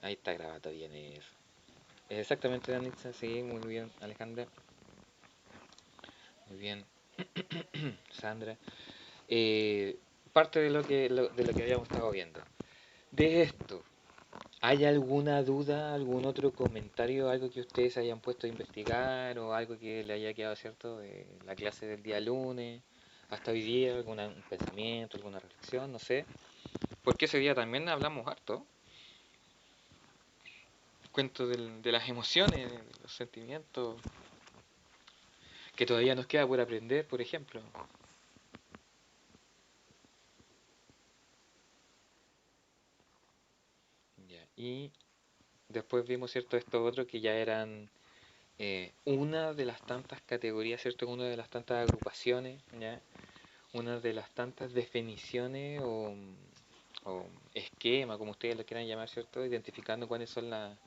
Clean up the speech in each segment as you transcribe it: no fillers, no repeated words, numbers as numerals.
Ahí está grabado bien eso. Es exactamente, Danitza, sí, muy bien, Alejandra. Muy bien, Sandra. Eh, Parte de de lo que habíamos estado viendo. De esto, ¿hay alguna duda, algún otro comentario, algo que ustedes hayan puesto a investigar o algo que le haya quedado cierto de la clase del día lunes hasta hoy día? Un pensamiento, alguna reflexión? No sé. Porque ese día también hablamos harto. Cuento de las emociones, de los sentimientos, que todavía nos queda por aprender, por ejemplo. Ya. Y después vimos, ¿cierto?, estos otros que ya eran una de las tantas categorías, ¿cierto?, una de las tantas agrupaciones, ¿ya? Una de las tantas definiciones o esquema, como ustedes lo quieran llamar, ¿cierto?, identificando cuáles son las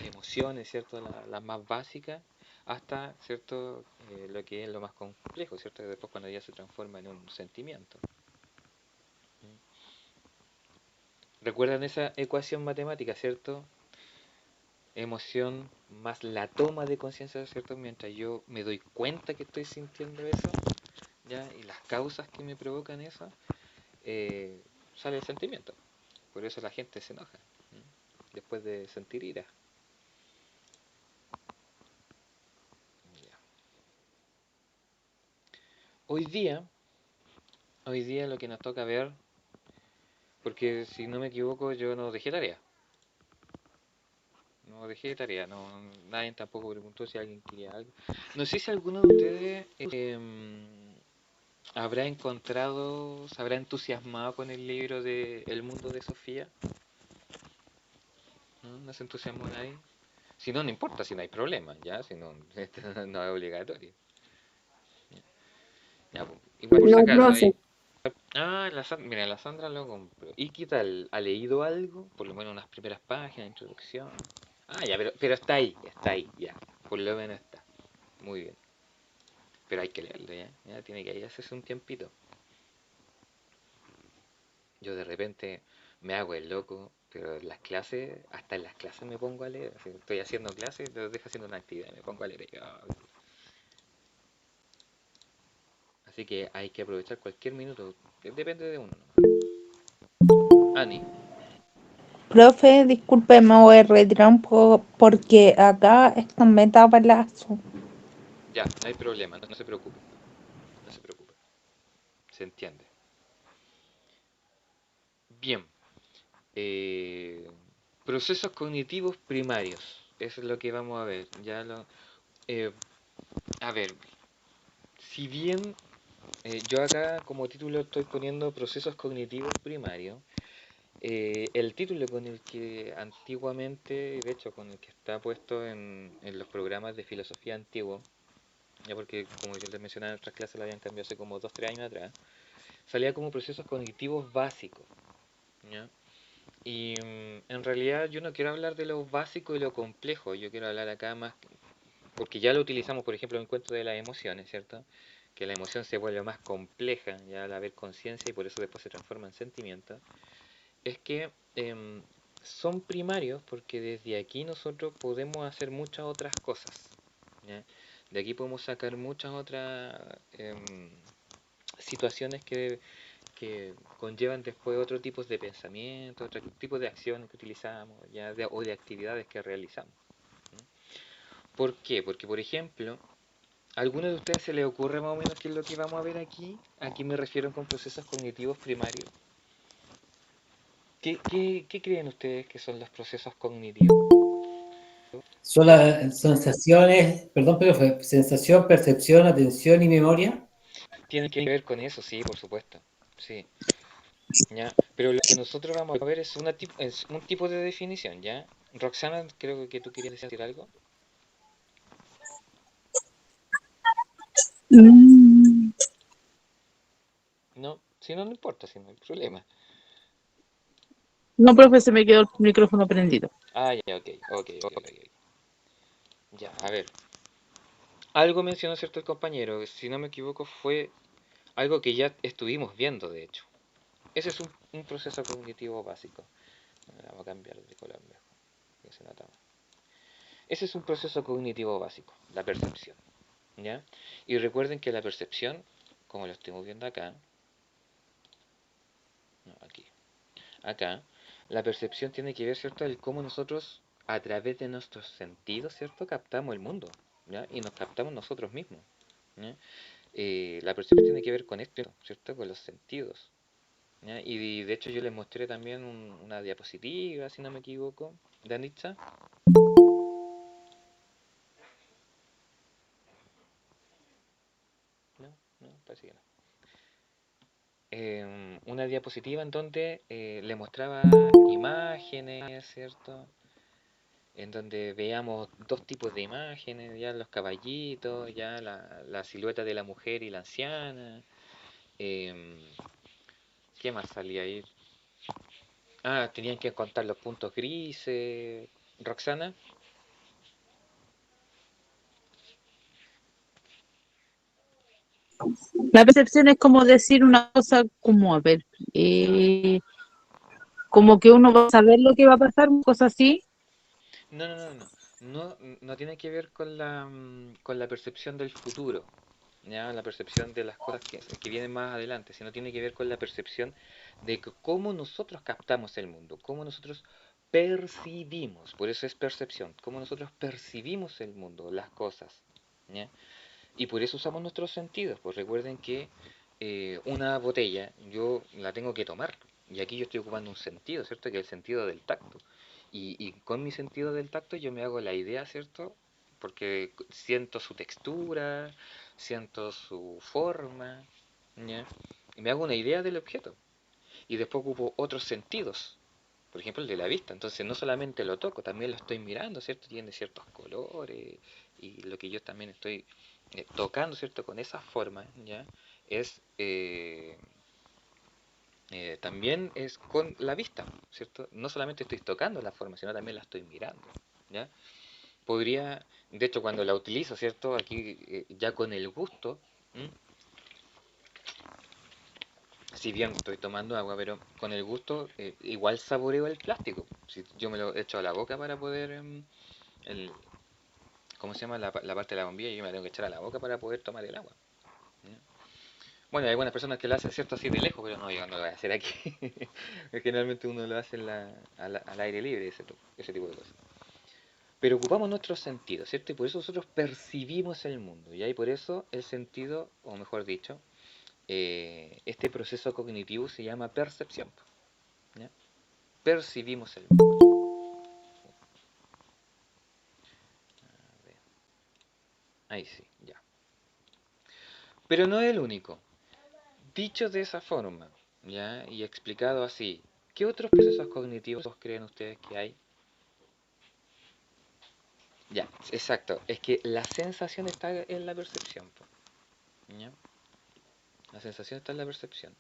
emociones, ¿cierto?, las más básicas, hasta, ¿cierto?, lo que es lo más complejo, ¿cierto?, después cuando ya se transforma en un sentimiento. ¿Recuerdan esa ecuación matemática, cierto? Emoción más la toma de conciencia, ¿cierto? Mientras yo me doy cuenta que estoy sintiendo eso, ¿ya? Y las causas que me provocan eso, eh, sale el sentimiento. Por eso la gente se enoja, ¿m? Después de sentir ira. Ya. Hoy día, hoy día lo que nos toca ver, porque si no me equivoco yo no dejé tarea. No dejé tarea, no, nadie tampoco preguntó si alguien quería algo. No sé si alguno de ustedes habrá encontrado, se habrá entusiasmado con el libro de El mundo de Sofía. ¿No? ¿No se entusiasmó nadie? Si no, no importa, si no hay problema, ya, si no, esto no es obligatorio. Ya, pues, igual por si No, acaso, profe. ahí. Ah, mira, la Sandra lo compró. ¿Y qué tal? ¿Ha leído algo? Por lo menos unas primeras páginas, introducción. Ah, ya, pero está ahí, ya. Por lo menos está. Muy bien. Pero hay que leerlo, ya. Ya tiene que ir hacerse un tiempito. Yo de repente me hago el loco, pero en las clases, hasta en las clases me pongo a leer. Así, estoy haciendo clases, lo dejo haciendo una actividad, me pongo a leer. Así que hay que aprovechar cualquier minuto. Depende de uno, ¿no? Ani, Profe, disculpe, me voy a retirar un poco porque acá esto me da balazo. ya, no hay problema, no se preocupe. No se preocupe. Se entiende. Bien. eh, Procesos cognitivos primarios. Eso es lo que vamos a ver. Eh, a ver, si bien yo acá como título estoy poniendo procesos cognitivos primarios, el título con el que antiguamente, de hecho con el que está puesto en los programas de filosofía antiguo, ya porque como yo les mencionaba en otras clases la habían cambiado hace como 2 3 años atrás, salía como procesos cognitivos básicos, ¿ya? Y en realidad yo no quiero hablar de lo básico y lo complejo, yo quiero hablar acá más, porque ya lo utilizamos por ejemplo en el cuento de las emociones, ¿cierto? Que la emoción se vuelve más compleja ya al haber conciencia y por eso después se transforma en sentimiento. Es que son primarios porque desde aquí nosotros podemos hacer muchas otras cosas, ¿ya? De aquí podemos sacar muchas otras situaciones que conllevan después otro tipo de pensamiento, otro tipo de acciones que utilizamos ya o de actividades que realizamos. ¿Por qué? Porque, por ejemplo, ¿a alguno de ustedes se le ocurre más o menos qué es lo que vamos a ver aquí? Aquí me refiero con procesos cognitivos primarios. ¿Qué creen ustedes que son los procesos cognitivos? Son las sensaciones, perdón, pero fue sensación, percepción, atención y memoria. Tienen que ver con eso, sí, por supuesto. Sí, ¿ya? Pero lo que nosotros vamos a ver es un tipo de definición, ¿ya? Roxana, creo que tú querías decir algo. Mm, No, si no, no importa, si no hay problema. No, profe, se me quedó el micrófono prendido. Ah, ya, ok. Ya, a ver. Algo mencionó cierto el compañero, si no me equivoco fue algo que ya estuvimos viendo, de hecho. Ese es un proceso cognitivo básico. Vamos a cambiar de color mejor, que se nota más. Ese es un proceso cognitivo básico, la percepción, ¿ya? Y recuerden que la percepción, como lo estamos viendo acá, no, aquí, acá, la percepción tiene que ver, ¿cierto?, el cómo nosotros, a través de nuestros sentidos, ¿cierto?, captamos el mundo, ¿ya? Y nos captamos nosotros mismos, ¿ya? La percepción tiene que ver con esto, ¿cierto?, con los sentidos, ¿ya? Y de hecho yo les mostré también una diapositiva, si no me equivoco, de Anitza. No, no, parece que no. Una diapositiva en donde le mostraba imágenes, ¿cierto? En donde veíamos dos tipos de imágenes, ya los caballitos, ya la silueta de la mujer y la anciana. em, ¿Qué más salía ahí? Ah, tenían que contar los puntos grises. Roxana. La percepción es como decir una cosa como, a ver, eh, como que uno va a saber lo que va a pasar, cosas así. No, no, no, no. No, no tiene que ver con la percepción del futuro, ¿ya? La percepción de las cosas que vienen más adelante, sino tiene que ver con la percepción de cómo nosotros captamos el mundo, cómo nosotros percibimos, por eso es percepción, cómo nosotros percibimos el mundo, las cosas, ¿ya? Y por eso usamos nuestros sentidos, pues recuerden que una botella yo la tengo que tomar, y aquí yo estoy ocupando un sentido, ¿cierto? Que es el sentido del tacto. Y con mi sentido del tacto yo me hago la idea, ¿cierto? Porque siento su textura, siento su forma, ¿ya? Y me hago una idea del objeto. Y después ocupo otros sentidos, por ejemplo el de la vista. Entonces no solamente lo toco, también lo estoy mirando, ¿cierto? Tiene ciertos colores y lo que yo también estoy tocando, ¿cierto? Con esa forma, ¿ya? Es también es con la vista, ¿cierto? No solamente estoy tocando la forma, sino también la estoy mirando, ¿ya? Podría, de hecho, cuando la utilizo, ¿cierto? Aquí ya con el gusto, ¿m? Si bien estoy tomando agua, pero con el gusto igual saboreo el plástico. Si yo me lo echo a la boca para poder, el, ¿cómo se llama? La parte de la bombilla, yo me la tengo que echar a la boca para poder tomar el agua, ¿ya? Bueno, hay algunas personas que lo hacen, ¿cierto? Así de lejos, pero no, yo no lo voy a hacer aquí. Generalmente uno lo hace al aire libre, ese tipo de cosas. Pero ocupamos nuestros sentidos, ¿cierto? Y por eso nosotros percibimos el mundo, ¿ya? Y por eso el sentido, o mejor dicho, este proceso cognitivo se llama percepción, ¿ya? Percibimos el mundo. A ver, ahí sí, ya. Pero no es el único. Dicho de esa forma, ¿ya? Y explicado así, ¿qué otros procesos cognitivos creen ustedes que hay? Ya, exacto. Es que la sensación está en la percepción, po, ¿ya? La sensación está en la percepción.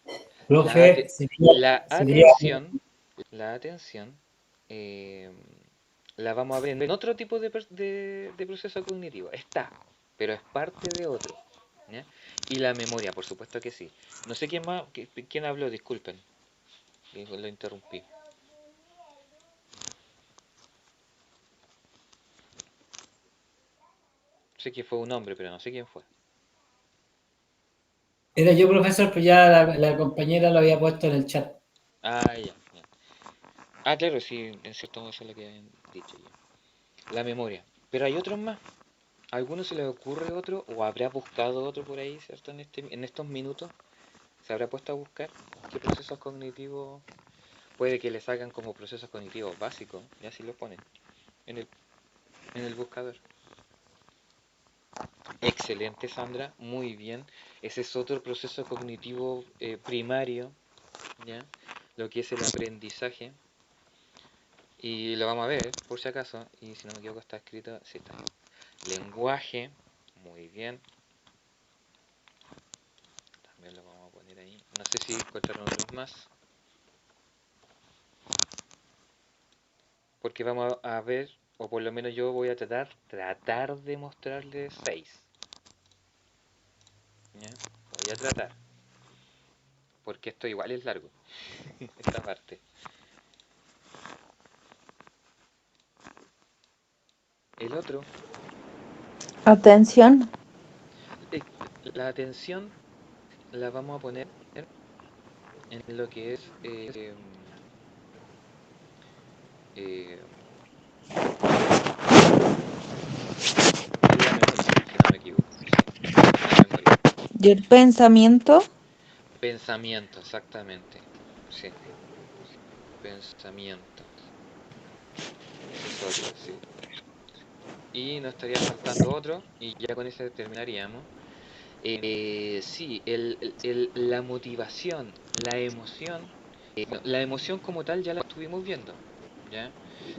La, Profe, ate- la sería, atención, la atención, eh, la vamos a ver en otro tipo de proceso cognitivo. Está, pero es parte de otro, ¿ya? Y la memoria, por supuesto que sí. No sé quién más, quién habló, disculpen, que lo interrumpí. Sé que fue un hombre, pero no sé quién fue. era yo profesor, pero ya la compañera lo había puesto en el chat. Ah, ya, ya. Ah, claro, sí, en cierto modo eso es lo que habían dicho ya. La memoria. Pero hay otros más. ¿A alguno se le ocurre otro o habrá buscado otro por ahí, ¿cierto? En estos minutos se habrá puesto a buscar qué procesos cognitivos puede que le salgan como procesos cognitivos básicos, y así lo ponen en el buscador. Excelente, Sandra, muy bien. Ese es otro proceso cognitivo primario, ¿ya? Lo que es el aprendizaje. Y lo vamos a ver, por si acaso, y si no me equivoco está escrito, sí está. Lenguaje, muy bien. También lo vamos a poner ahí. No sé si encontraron otros más. Porque vamos a ver, o por lo menos yo voy a tratar de mostrarles 6. ¿Ya? Voy a tratar. Porque esto igual es largo, esta parte. El otro, Atención. eh, la atención la vamos a poner en lo que es eh, en la memoria, si no me equivoco. Sí, la memoria. ¿Y el pensamiento? Pensamiento, exactamente. Sí, pensamiento. Ese es otro, sí. Y nos estaría faltando otro, y ya con ese terminaríamos. Sí, la motivación, la emoción, no, la emoción como tal ya la estuvimos viendo, ¿ya?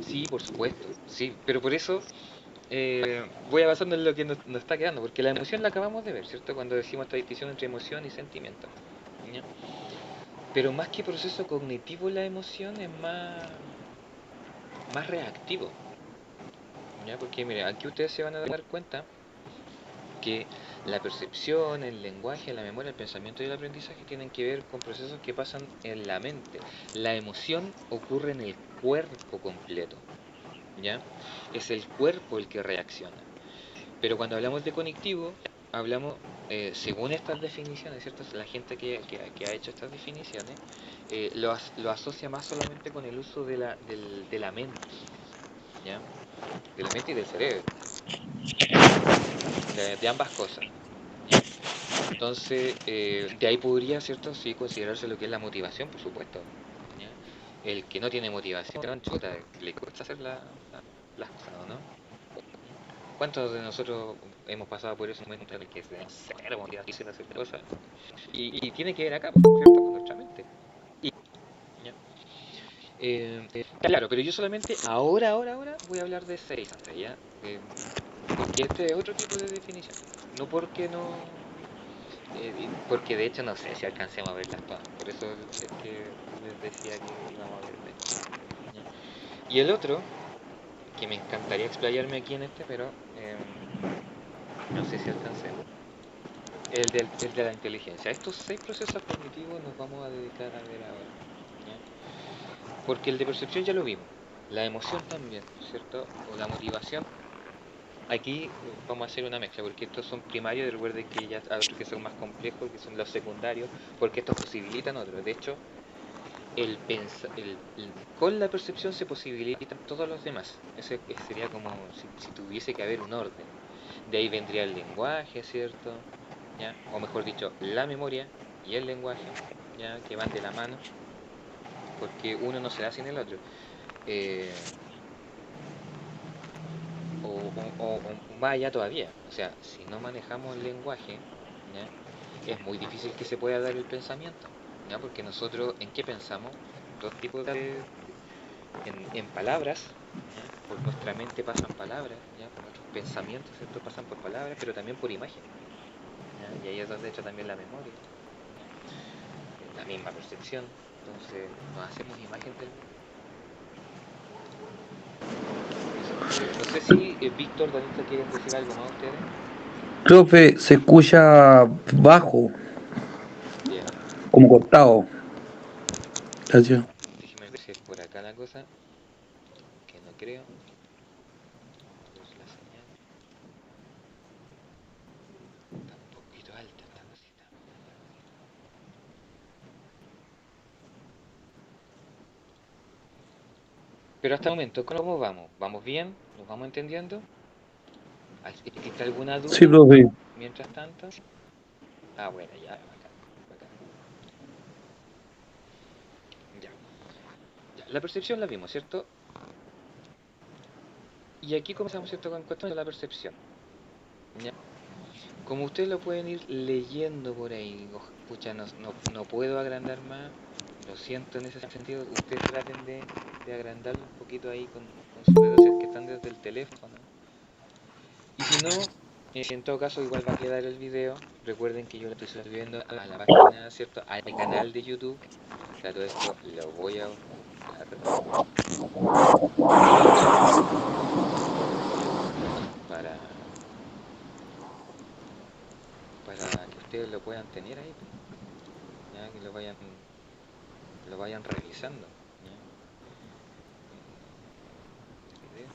Sí, por supuesto, sí, pero por eso voy avanzando en lo que nos está quedando, porque la emoción la acabamos de ver, ¿cierto? Cuando decimos esta distinción entre emoción y sentimiento, ¿ya? Pero más que proceso cognitivo, la emoción es más reactivo, ¿ya? Porque mire, aquí ustedes se van a dar cuenta que la percepción, el lenguaje, la memoria, el pensamiento y el aprendizaje tienen que ver con procesos que pasan en la mente. La emoción ocurre en el cuerpo completo, ¿ya? Es el cuerpo el que reacciona. Pero cuando hablamos de conectivo, hablamos, según estas definiciones, ¿cierto? La gente que ha hecho estas definiciones lo asocia más solamente con el uso de la mente, ¿ya? De la mente y del cerebro, de ambas cosas, ¿ya? Entonces, de ahí podría, ¿cierto? Sí, considerarse lo que es la motivación, por supuesto, ¿ya? El que no tiene motivación, chuta, le cuesta hacer las cosas, ¿o no? ¿Cuántos de nosotros hemos pasado por ese momento en el que tenemos cero motivación de hacer cosas? Y tiene que ver acá, pues, ¿cierto? Con nuestra mente. ¿Ya? Claro, pero yo solamente ahora voy a hablar de seis antes, ¿ya? Porque este es otro tipo de definición. No porque no... porque de hecho no sé si alcancemos a verlas todas. Por eso es que les decía que íbamos a ver seis. ¿Ya? Y el otro, que me encantaría explayarme aquí en este, pero no sé si alcancemos. El de la inteligencia. Estos seis procesos cognitivos nos vamos a dedicar a ver ahora, ¿ya? Porque el de percepción ya lo vimos. La emoción también, ¿cierto? O la motivación. Aquí vamos a hacer una mezcla, porque estos son primarios y recuerden que ya hay otros que son más complejos, que son los secundarios, porque estos posibilitan otros. De hecho, con la percepción se posibilitan todos los demás. Ese sería como si tuviese que haber un orden. De ahí vendría el lenguaje, ¿cierto? ¿Ya? O mejor dicho, la memoria y el lenguaje, ¿ya? Que van de la mano, porque uno no se da sin el otro. Eh, o más allá todavía, o sea, si no manejamos el lenguaje, ¿ya? Es muy difícil que se pueda dar el pensamiento, ¿ya? Porque nosotros, ¿en qué pensamos? Dos tipos en palabras, ¿ya? Por nuestra mente pasan palabras, ¿ya? Por nuestros pensamientos, ¿cierto? Pasan por palabras, pero también por imágenes, ¿ya? Y ahí es donde entra también la memoria, ¿ya? La misma percepción, entonces nos hacemos imagen del mundo. Eso. No sé si Víctor, Danita quieren decir algo más a ustedes. Profe, se escucha bajo, Ya, como cortado. Gracias. déjeme ver si es por acá la cosa, que no creo. O es la señal. Está un poquito alta esta cosita. Pero hasta el momento, ¿cómo vamos? ¿Vamos bien? ¿Nos vamos entendiendo? ¿Existe alguna Sí, duda profe. mientras tanto? Ah, bueno, ya, bacán, bacán. Ya, ya. La percepción la vimos, ¿cierto? Y aquí comenzamos, ¿cierto? Con cuestión de la percepción. ¿Ya? Como ustedes lo pueden ir leyendo por ahí, pucha, no puedo agrandar más, lo siento en ese sentido, ustedes traten de agrandarlo un poquito ahí con su dedo si es que están desde el teléfono. Y si no, en todo caso igual va a quedar el video. Recuerden que yo lo estoy subiendo a la página, ¿cierto? Al canal de YouTube. Que a todo esto lo voy a ocultar para, para que ustedes lo puedan tener ahí, pues, ya que lo vayan revisando, ¿ya? Videos.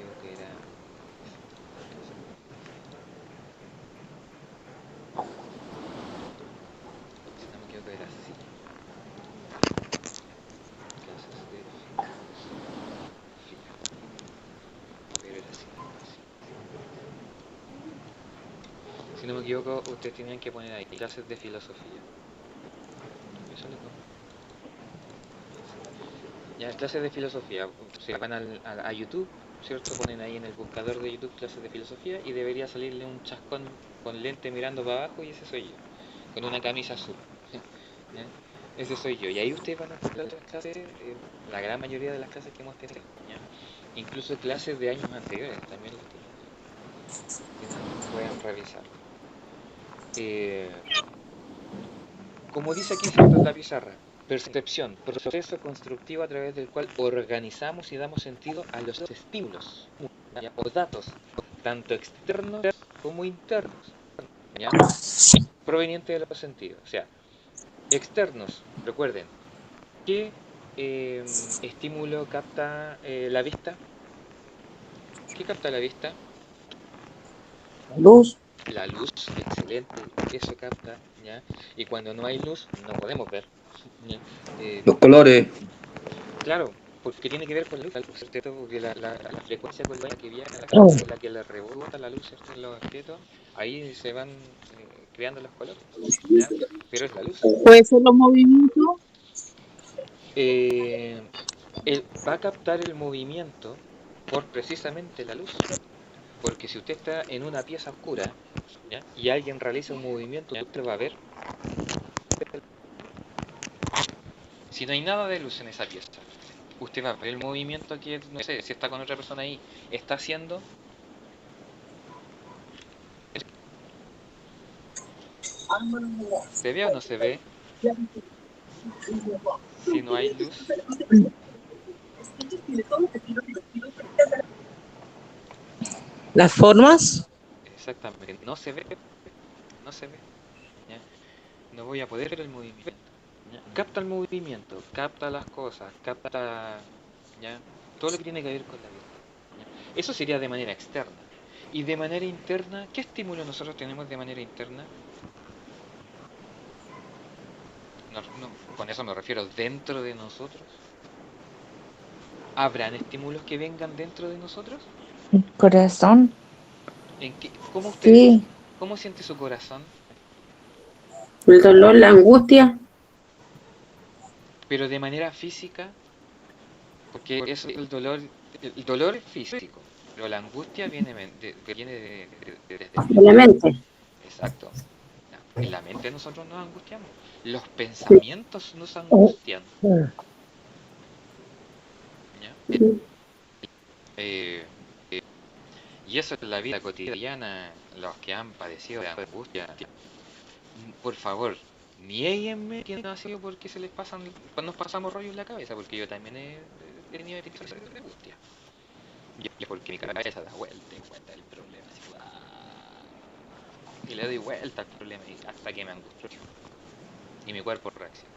equivoco era... Si no me equivoco era así. Clases de filosofía. Pero era así. Si no me equivoco, ustedes tenían que poner ahí clases de filosofía. Eso le pongo. Ya, clases de filosofía. Se van a YouTube, ¿cierto? Ponen ahí en el buscador de YouTube clases de filosofía y debería salirle un chascón con lente mirando para abajo y ese soy yo. Con una camisa azul. ¿Ya? Ese soy yo. Y ahí ustedes van a encontrar las clases, la gran mayoría de las clases que hemos tenido. ¿Ya? Incluso clases de años anteriores también las tienen. Pueden revisar. Como dice aquí, ¿cierto? En la pizarra. Percepción, proceso constructivo a través del cual organizamos y damos sentido a los estímulos, ¿ya? O datos, tanto externos como internos, ¿ya? Provenientes de los sentidos. O sea, externos, recuerden, ¿qué estímulo capta la vista? ¿Qué capta la vista? Luz. La luz, excelente, eso capta, ¿ya? Y cuando no hay luz, no podemos ver, ¿ya? Los colores. Claro, porque tiene que ver con la luz, ¿cierto? Porque la frecuencia con la que viaja, la frecuencia con la que le rebota la luz, ¿cierto? En los objetos, ahí se van creando los colores, ¿ya? Pero es la luz. Puede ser los movimientos. Eh, va a captar el movimiento por precisamente la luz. Porque si usted está en una pieza oscura, ¿ya? Y alguien realiza un movimiento, usted va a ver. Si no hay nada de luz en esa pieza, usted va a ver el movimiento que, no sé, si está con otra persona ahí, está haciendo. ¿Se ve o no se ve? Si no hay luz. Las formas. Exactamente, no se ve, no se ve. ¿Ya? No voy a poder ver el movimiento. ¿Ya? Capta el movimiento, capta las cosas, capta, ¿ya? Todo lo que tiene que ver con la vida. ¿Ya? Eso sería de manera externa. Y de manera interna, ¿qué estímulo nosotros tenemos de manera interna? Con eso me refiero dentro de nosotros. ¿Habrán estímulos que vengan dentro de nosotros? El corazón. ¿Cómo usted, Sí. cómo siente su corazón? El dolor, la angustia. Pero de manera física, porque eso, el dolor es físico, pero la angustia viene desde De la mente. exacto. En la mente nosotros nos angustiamos. Los pensamientos nos angustian. ¿Ya? Y eso en la vida cotidiana, los que han padecido de angustia, por favor, niéguenme que no ha sido porque se les pasan, cuando nos pasamos rollos en la cabeza, porque yo también he tenido episodios de angustia. Y es porque mi cabeza da vuelta y vuelta el problema. Así, y le doy vuelta al problema hasta que me angustio. Y mi cuerpo reacciona.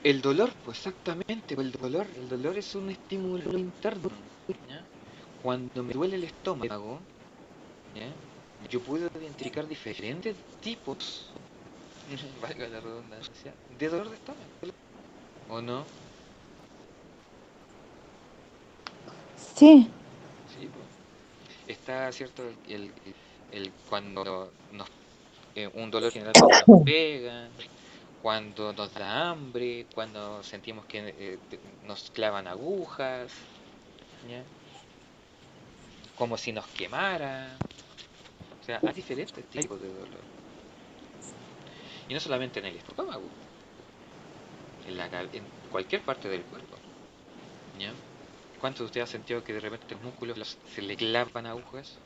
El dolor, pues exactamente, el dolor es un estímulo interno. ¿Ya? Cuando me duele el estómago, ¿ya? Yo puedo identificar diferentes tipos, valga la redundancia, de dolor de estómago. ¿O no? Sí. Sí, pues. Está cierto cuando un dolor general cuando nos pega, cuando nos da hambre, cuando sentimos que nos clavan agujas, ¿ya? Como si nos quemara. O sea, hay diferentes tipos de dolor. Y no solamente en el estómago, en cualquier parte del cuerpo, ¿ya? ¿Cuántos de ustedes han sentido que de repente los músculos se le clavan agujas?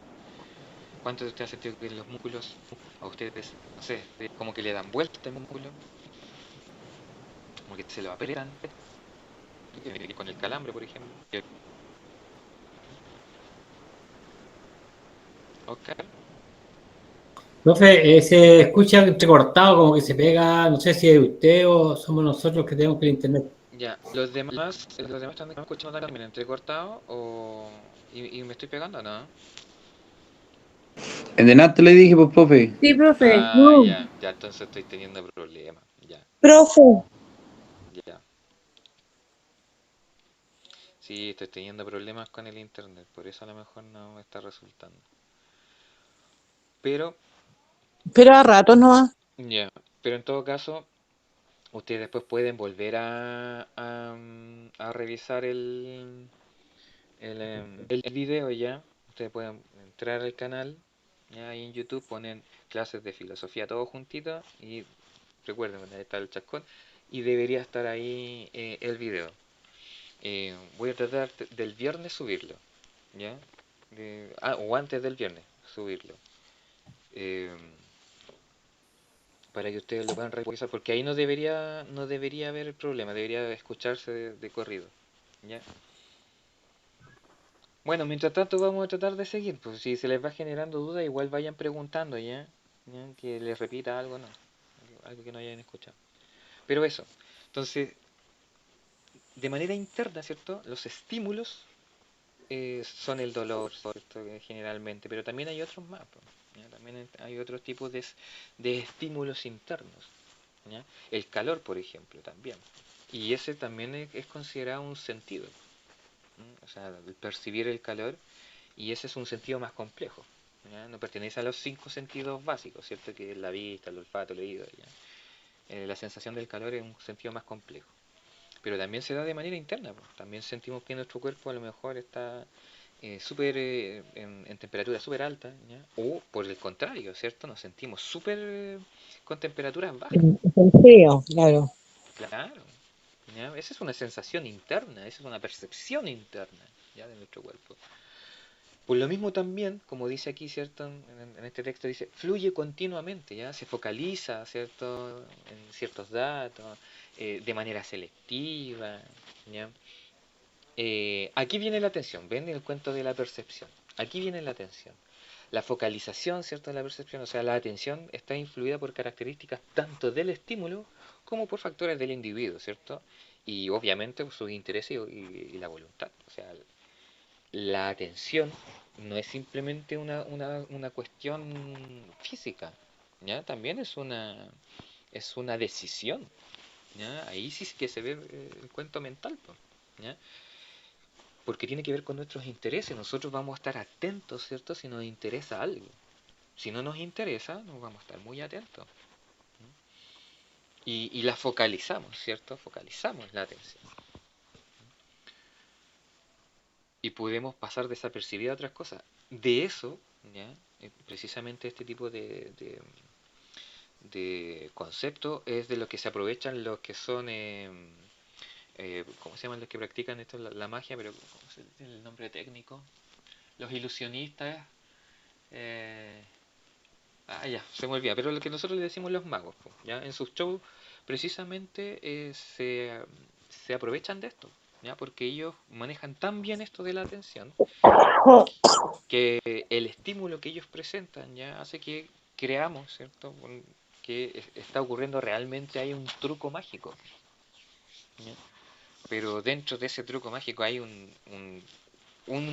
¿Cuántos de ustedes han sentido que los músculos a ustedes, no sé, como que le dan vuelta al músculo? Como que se lo aprietan, con el calambre, por ejemplo. Oscar, Profe, se escucha entrecortado, como que se pega, no sé si es usted o somos nosotros que tenemos que el internet. Ya, los demás están escuchando también entrecortado y me estoy pegando, ¿no? En delante le dije, pues, profe. Sí, profe. Ah, No. ya, entonces estoy teniendo problemas, ya, Profe, ya. Sí, estoy teniendo problemas con el internet, por eso a lo mejor no me está resultando. Pero, pero a rato no. ya, pero en todo caso, ustedes después pueden volver a revisar el video ya. Ustedes pueden entrar al canal, ya ahí en YouTube, ponen clases de filosofía todo juntito y recuerden, ahí está el chascón y debería estar ahí el video. Voy a tratar del viernes subirlo, ¿ya? O antes del viernes subirlo. eh, para que ustedes lo puedan revisar, porque ahí no debería haber problema, debería escucharse de corrido, ¿ya? Bueno, mientras tanto vamos a tratar de seguir, pues si se les va generando dudas, igual vayan preguntando, ¿ya? ¿Ya? Que les repita algo, ¿no? Algo que no hayan escuchado. Pero eso, entonces, de manera interna, ¿cierto? Los estímulos son el dolor, ¿cierto? Generalmente, pero también hay otros más, pues, ¿ya? También hay otros tipos de estímulos internos, ¿ya? El calor, por ejemplo, también. Y ese también es considerado un sentido, o sea, el percibir el calor, y ese es un sentido más complejo, ¿ya? No pertenece a los 5 sentidos básicos, ¿cierto? Que es la vista, el olfato, el oído, ¿ya? La sensación del calor es un sentido más complejo. Pero también se da de manera interna, pues. También sentimos que nuestro cuerpo a lo mejor está en temperatura súper alta, ¿ya? O por el contrario, ¿cierto? Nos sentimos súper con temperaturas bajas. En frío, claro. Claro, ¿ya? Esa es una sensación interna, esa es una percepción interna, ¿ya? De nuestro cuerpo. Por lo mismo también, como dice aquí, ¿cierto? En este texto dice, fluye continuamente, ¿ya? Se focaliza, ¿cierto? En ciertos datos, de manera selectiva, ¿ya? Aquí viene la atención, ven el cuento de la percepción. Aquí viene la atención. La focalización, ¿cierto? De la percepción, o sea, la atención está influida por características tanto del estímulo como por factores del individuo, ¿cierto? Y obviamente por sus intereses y la voluntad. O sea, la atención no es simplemente una cuestión física, ¿ya? También es una decisión, ¿ya? Ahí sí es que se ve el cuento mental, po, ¿ya? Porque tiene que ver con nuestros intereses. Nosotros vamos a estar atentos, ¿cierto? Si nos interesa algo. Si no nos interesa, no vamos a estar muy atentos. Y la focalizamos, ¿cierto? Focalizamos la atención. Y podemos pasar desapercibida a otras cosas. De eso, ¿ya? Precisamente este tipo de concepto es de lo que se aprovechan los que son, ¿cómo se llaman los que practican esto? La magia, pero ¿cómo es el nombre técnico? Los ilusionistas. eh, ya, se me olvida, pero lo que nosotros le decimos los magos, po, ¿ya? En sus shows precisamente se aprovechan de esto, ¿ya? Porque ellos manejan tan bien esto de la atención que el estímulo que ellos presentan ya hace que creamos, ¿cierto? Que está ocurriendo realmente hay un truco mágico, ¿ya? Pero dentro de ese truco mágico hay un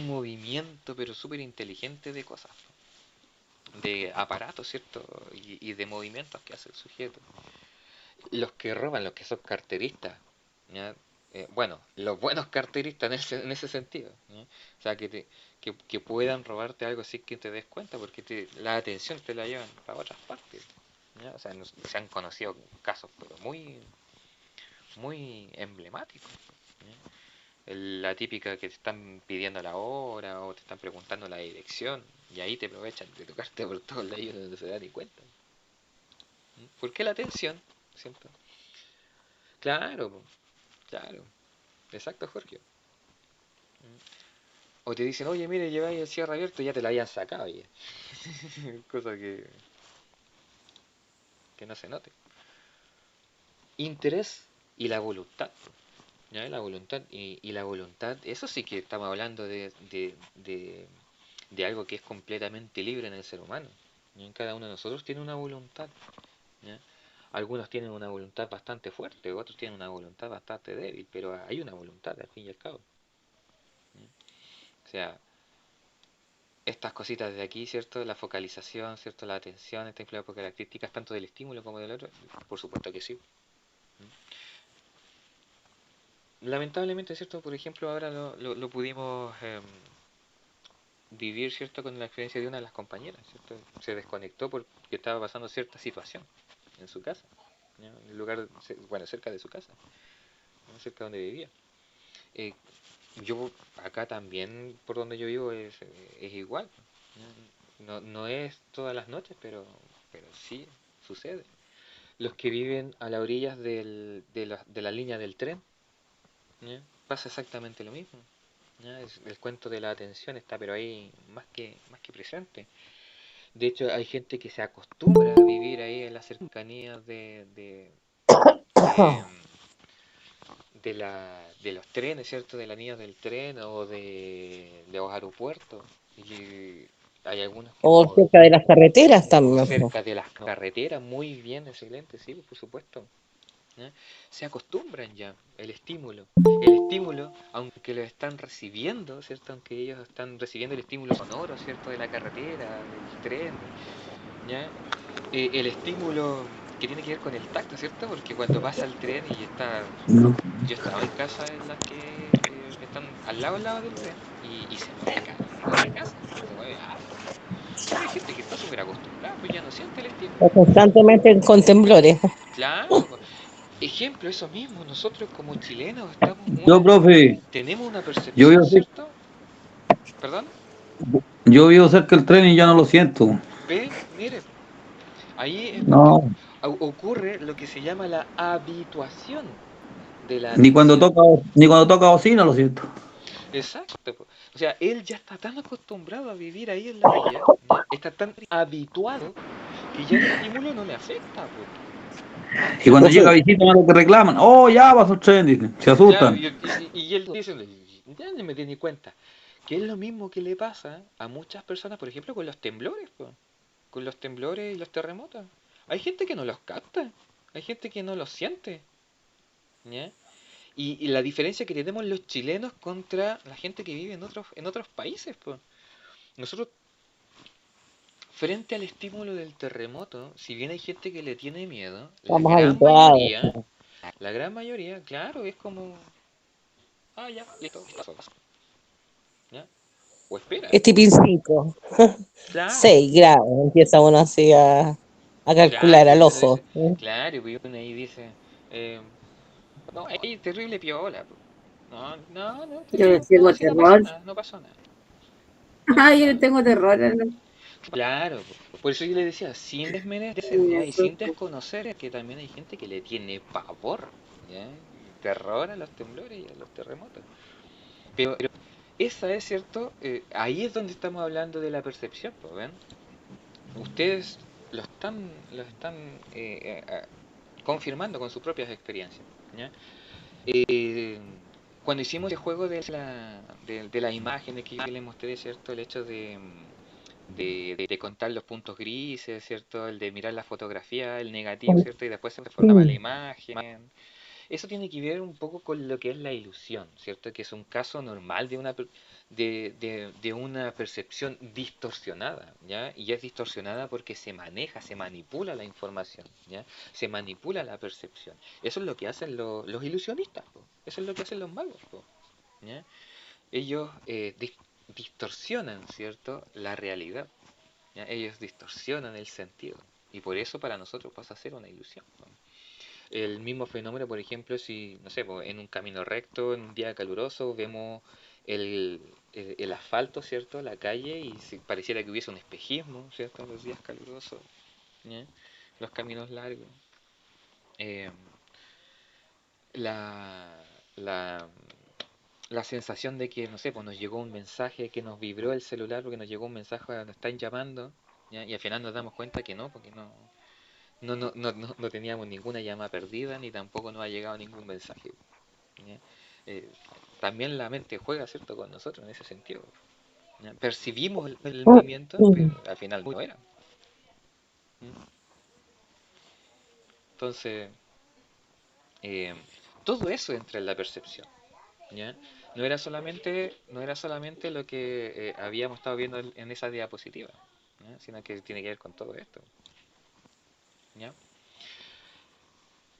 movimiento pero súper inteligente de cosas, de aparatos, ¿cierto? Y de movimientos que hace el sujeto. Los que roban, los que son carteristas, ¿ya? Bueno, los buenos carteristas en ese sentido, ¿ya? O sea, que puedan robarte algo sin que te des cuenta, porque la atención te la llevan para otras partes, ¿ya? O sea, se han conocido casos, pero muy, muy emblemáticos, ¿ya? La típica que te están pidiendo la hora o te están preguntando la dirección, y ahí te aprovechan de tocarte por todos lados donde no se dan ni cuenta. ¿Por qué la atención? ¿Cierto? Claro, po, claro. Exacto, Jorge. O te dicen, oye, mire, lleváis el cierre abierto y ya te la habían sacado ya. Cosa que no se note. Interés y la voluntad. ¿Ya? La voluntad y la voluntad, eso sí que estamos hablando de algo que es completamente libre en el ser humano. ¿Ya? Cada uno de nosotros tiene una voluntad. ¿Ya? Algunos tienen una voluntad bastante fuerte, otros tienen una voluntad bastante débil, pero hay una voluntad al fin y al cabo. O sea, estas cositas de aquí, ¿cierto? La focalización, ¿cierto? La atención está influida por características tanto del estímulo como del otro. Por supuesto que sí. Lamentablemente, ¿cierto? Por ejemplo, ahora lo pudimos vivir, ¿cierto? Con la experiencia de una de las compañeras, ¿cierto? Se desconectó porque estaba pasando cierta situación en su casa, ¿ya? En el lugar, bueno, cerca de su casa, ¿no? Cerca donde vivía. Eh, yo acá también, por donde yo vivo, es igual, ¿ya? No es todas las noches, pero sí sucede. Los que viven a las orillas de la línea del tren, ¿ya? Pasa exactamente lo mismo. ¿Ya? El cuento de la atención está pero ahí más que presente. De hecho, hay gente que se acostumbra a vivir ahí en las cercanías de, de los trenes, ¿cierto? De las líneas del tren o de los aeropuertos. Y hay algunos que O no, cerca de las carreteras o también, po. cerca de las carreteras, muy bien, excelente, sí, por supuesto. ¿Ya? Se acostumbran ya el estímulo. El estímulo, aunque lo están recibiendo, ¿cierto? Aunque ellos están recibiendo el estímulo sonoro, ¿cierto? De la carretera, del tren, ¿ya? El estímulo que tiene que ver con el tacto, ¿cierto? Porque cuando pasa el tren y está... No. Yo estaba en casa en las que están al lado del tren y se mueve la casa, se mueve harto. Pero hay gente que está súper acostumbrada, pues ya no siente el estímulo. O constantemente con temblores. Claro, pues. Ejemplo, eso mismo, nosotros como chilenos Yo, profe, tenemos una yo percepción, vivo, ¿cierto? ¿Perdón? yo vivo cerca del tren y ya no lo siento. Ve, mire, ahí es porque No, ocurre lo que se llama la habituación de la ni cuando atención. toca, ni cuando toca bocina lo siento. Exacto, po. O sea, él ya está tan acostumbrado a vivir ahí en la orilla, ¿ya? Está tan habituado que ya el estímulo no le afecta, po. Y cuando llega a Profe, visita, lo que reclaman, oh, ya pasó el tren, dicen, se Claro, asustan. y él dice, ya no me di ni cuenta, que es lo mismo que le pasa a muchas personas, por ejemplo, con los temblores, po. Con los temblores y los terremotos. Hay gente que no los capta, hay gente que no los siente, ¿ya? Y la diferencia que tenemos los chilenos contra la gente que vive en otros países, pues. Nosotros, frente al estímulo del terremoto, si bien hay gente que le tiene miedo, estamos habituados. la gran mayoría, claro, es como, ah, ya, listo, pasó, ¿ya? O espera, Es tipín 5, claro, 6 grados. Empieza uno así a calcular claro, al y uno ojo. dice, claro, y uno ahí dice, eh, no, ahí terrible piola, po. No, no, no, Yo le tranquilo, no, tengo si no pasó terror. nada, no pasó nada. No, Ay, yo le no, tengo terror. claro, por eso yo le decía, sin desmerecer, Me ¿ya? Y sin asusto. desconocer que también hay gente que le tiene pavor, ¿ya? Y terror a los temblores y a los terremotos. Pero esa es cierto, ahí es donde estamos hablando de la percepción, pues, ¿ven? Ustedes lo están confirmando con sus propias experiencias, ¿ya? Eh, Cuando hicimos el juego de las imágenes que yo le mostré, ¿cierto? El hecho de contar los puntos grises, ¿cierto? El de mirar la fotografía, el negativo, ¿cierto? Y después se transformaba la imagen. Eso tiene que ver un poco con lo que es la ilusión, ¿cierto? Que es un caso normal de una percepción distorsionada, ¿ya? Y es distorsionada porque se maneja, se manipula la información, ¿ya? Se manipula la percepción. Eso es lo que hacen los ilusionistas, po. Eso es lo que hacen los magos, po, ¿ya? Ellos distorsionan, ¿cierto? La realidad, ¿ya? Ellos distorsionan el sentido. Y por eso para nosotros pasa a ser una ilusión, ¿no? El mismo fenómeno, por ejemplo, si, no sé, en un camino recto, en un día caluroso, vemos el asfalto, ¿cierto? La calle, y si pareciera que hubiese un espejismo, ¿cierto? En los días calurosos, ¿ya? Los caminos largos. Eh, la, la, la sensación de que, no sé, pues nos llegó un mensaje, que nos vibró el celular porque nos llegó un mensaje, nos están llamando, ¿ya? Y al final nos damos cuenta que no, porque no teníamos ninguna llamada perdida, ni tampoco nos ha llegado ningún mensaje, ¿ya? Eh, También la mente juega, ¿cierto?, con nosotros en ese sentido, ¿ya? Percibimos el movimiento, pero al final no era. ¿Mm? Entonces, eh, todo eso entra en la percepción, ¿ya? No era solamente lo que habíamos estado viendo en esa diapositiva, ¿ya? Sino que tiene que ver con todo esto, ¿ya?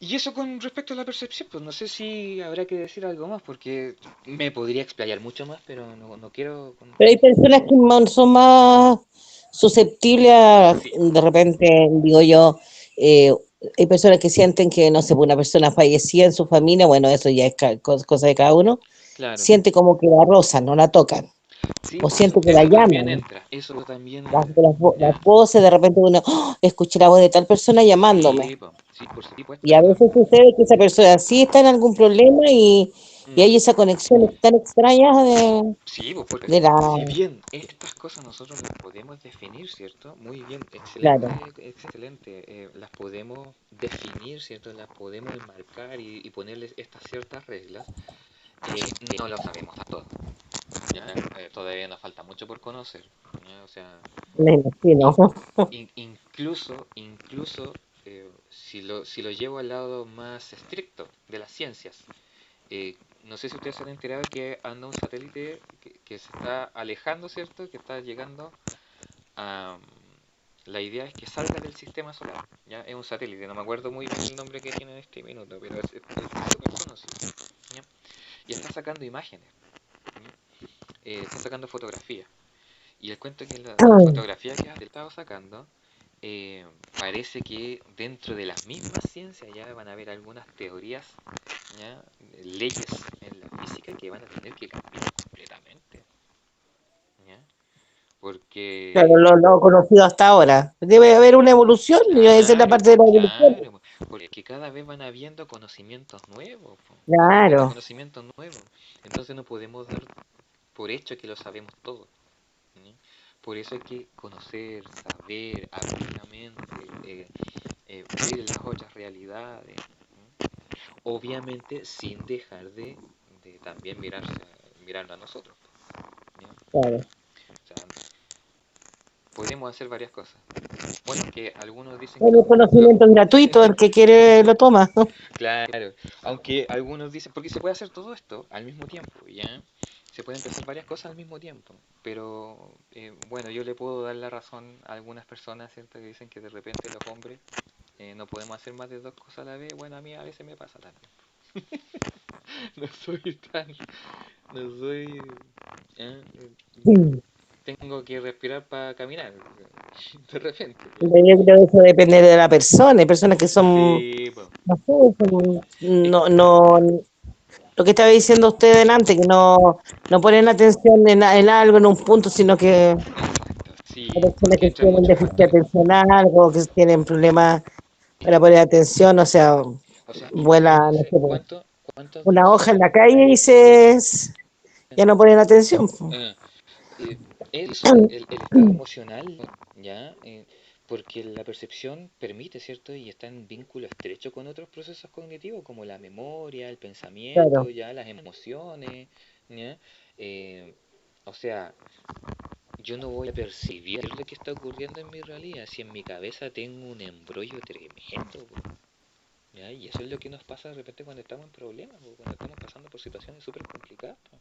Y eso con respecto a la percepción, pues no sé si habrá que decir algo más, porque me podría explayar mucho más, pero no quiero... Pero hay personas que son más susceptibles a, Sí, de repente, digo yo, eh, hay personas que sienten que, no sé, una persona fallecida en su familia, bueno, eso ya es cosa de cada uno, claro. siente como que la rozan, no la tocan, Sí, o pues eso, siente que la eso también llaman. entra, eso también Las, entra, las ¿ya? voces, de repente uno, ¡oh! Escuché la voz de tal persona llamándome. Sí, pues, sí, por supuesto, Y a eso. veces sucede que esa persona sí está en algún problema y Mm. hay esa conexión tan extraña Sí, pues porque de la... si bien estas cosas nosotros las podemos definir, ¿cierto? Muy bien, excelente, Claro, excelente. Las podemos definir, ¿cierto? Las podemos enmarcar y ponerles estas ciertas reglas. No lo sabemos a todo, ¿ya? Todavía nos falta mucho por conocer, ¿ya? O sea, me imagino. in- incluso si lo llevo al lado más estricto de las ciencias, no sé si ustedes se han enterado que anda un satélite que se está alejando, ¿cierto? Que está llegando a... La idea es que salga del sistema solar, ¿ya? Es un satélite, no me acuerdo muy bien el nombre que tiene en este minuto, pero es súper conocido, ¿ya? Y está sacando imágenes, ¿ya? Está sacando fotografías. Y el cuento es que la fotografía que ha estado sacando, parece que dentro de las mismas ciencias ya van a haber algunas teorías, ¿ya? Leyes en la física que van a tener que cambiar completamente, ¿ya? Claro, Porque, lo conocido hasta ahora. Debe haber una evolución y esa es la claro, parte de la evolución. claro, porque cada vez van habiendo conocimientos nuevos, van habiendo Claro, conocimientos nuevos. Entonces no podemos dar por hecho que lo sabemos todo, ¿ya? Por eso hay que conocer, saber, abrir la mente, ver las otras realidades, ¿no? Obviamente sin dejar de también mirarnos a nosotros, ¿ya? claro. O sea, podemos hacer varias cosas. Bueno, que algunos dicen que Bueno, el conocimiento es gratuito, el que quiere lo toma. claro, aunque algunos dicen, porque se puede hacer todo esto al mismo tiempo, ¿ya? Se pueden empezar varias cosas al mismo tiempo, pero bueno, yo le puedo dar la razón a algunas personas, ¿cierto? Que dicen que de repente los hombres no podemos hacer más de dos cosas a la vez. Bueno, a mí a veces me pasa también. No soy tan, no soy, ¿eh? Tengo que respirar para caminar, de repente. Yo creo que eso depende de la persona. Hay personas que son, Sí, po. no sé, Es no, lo que estaba diciendo usted delante, que no ponen atención en algo, en un punto, sino que exacto, sí, hay personas que entran tienen muchos déficit factores. atencional o que tienen problemas para poner atención, o sea, O sea, vuela, no imagínense sé, cuántos una hoja en dinosaurios. la calle y ya no ponen atención. eh, Eso, el estado emocional, ¿ya? Porque la percepción permite, ¿cierto? Y está en vínculo estrecho con otros procesos cognitivos como la memoria, el pensamiento, Claro, ya las emociones, ¿ya? Eh, o sea, yo no voy a percibir lo que está ocurriendo en mi realidad si en mi cabeza tengo un embrollo tremendo, po, ¿ya? Y eso es lo que nos pasa de repente cuando estamos en problemas, po, cuando estamos pasando por situaciones súper complicadas, po.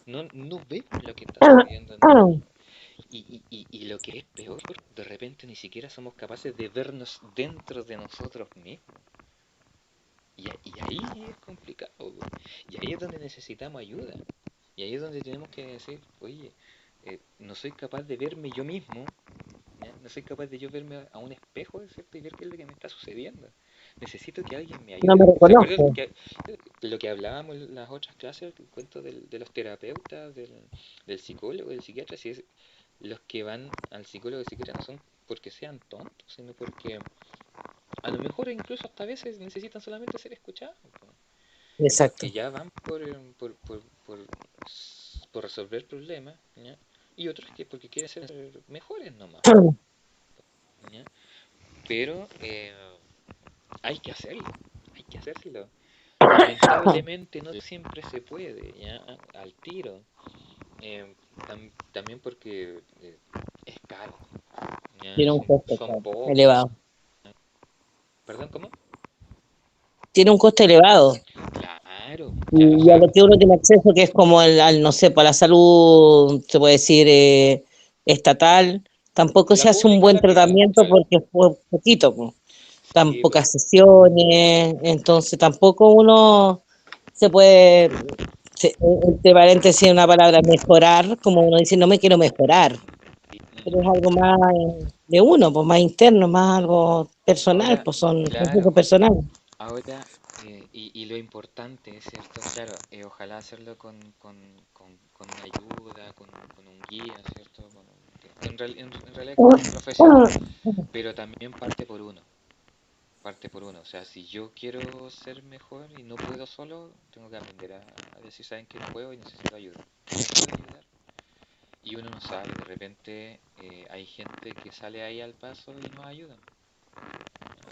No vemos lo que está sucediendo y lo que es peor, de repente ni siquiera somos capaces de vernos dentro de nosotros mismos. Y ahí es complicado, po. Y ahí es donde necesitamos ayuda. Y ahí es donde tenemos que decir, oye, no soy capaz de verme yo mismo, ¿ya? No soy capaz de yo verme a un espejo, ¿cierto? Y ver qué es lo que me está sucediendo. Necesito que alguien me no me ayude. ¿Se acuerdan reconoce. que lo que hablábamos en las otras clases, el cuento de los terapeutas, del psicólogo, del psiquiatra? Si es, los que van al psicólogo y psiquiatra no son porque sean tontos, sino porque a lo mejor incluso hasta a veces necesitan solamente ser escuchados, po. Y los que Exacto. ya van por resolver problemas, ¿ya? Y otros que porque quieren ser mejores nomás, ¿ya? Pero hay que hacerlo, hay que hacérselo. Lamentablemente no siempre se puede, ¿ya? Al tiro. También porque es caro, ¿ya? Tiene un costo Son claro, pocos. elevado. ¿Perdón, cómo? Tiene un costo elevado. Claro, ya, o Y a sea, lo que uno tiene acceso, que es como no sé, para la salud, se puede decir, estatal, tampoco la se hace un pública o buen la privada, tratamiento claro. porque fue poquito, po. Tan Sí, pues, pocas sesiones, entonces tampoco uno se puede, entre paréntesis, una palabra mejorar, como uno dice, no me quiero mejorar, pero es algo más de uno, pues más interno, más algo personal, ahora, pues son claro, procesos personales. ahora, y lo importante, ¿cierto? Claro, ojalá hacerlo con ayuda, con un guía, ¿cierto? En realidad con un profesional, pero también parte por uno. O sea, si yo quiero ser mejor y no puedo solo, tengo que aprender a decir, ¿saben que no puedo y necesito ayuda? ¿Quién me puede ayudar? Y uno no sabe, de repente hay gente que sale ahí al paso y nos ayudan.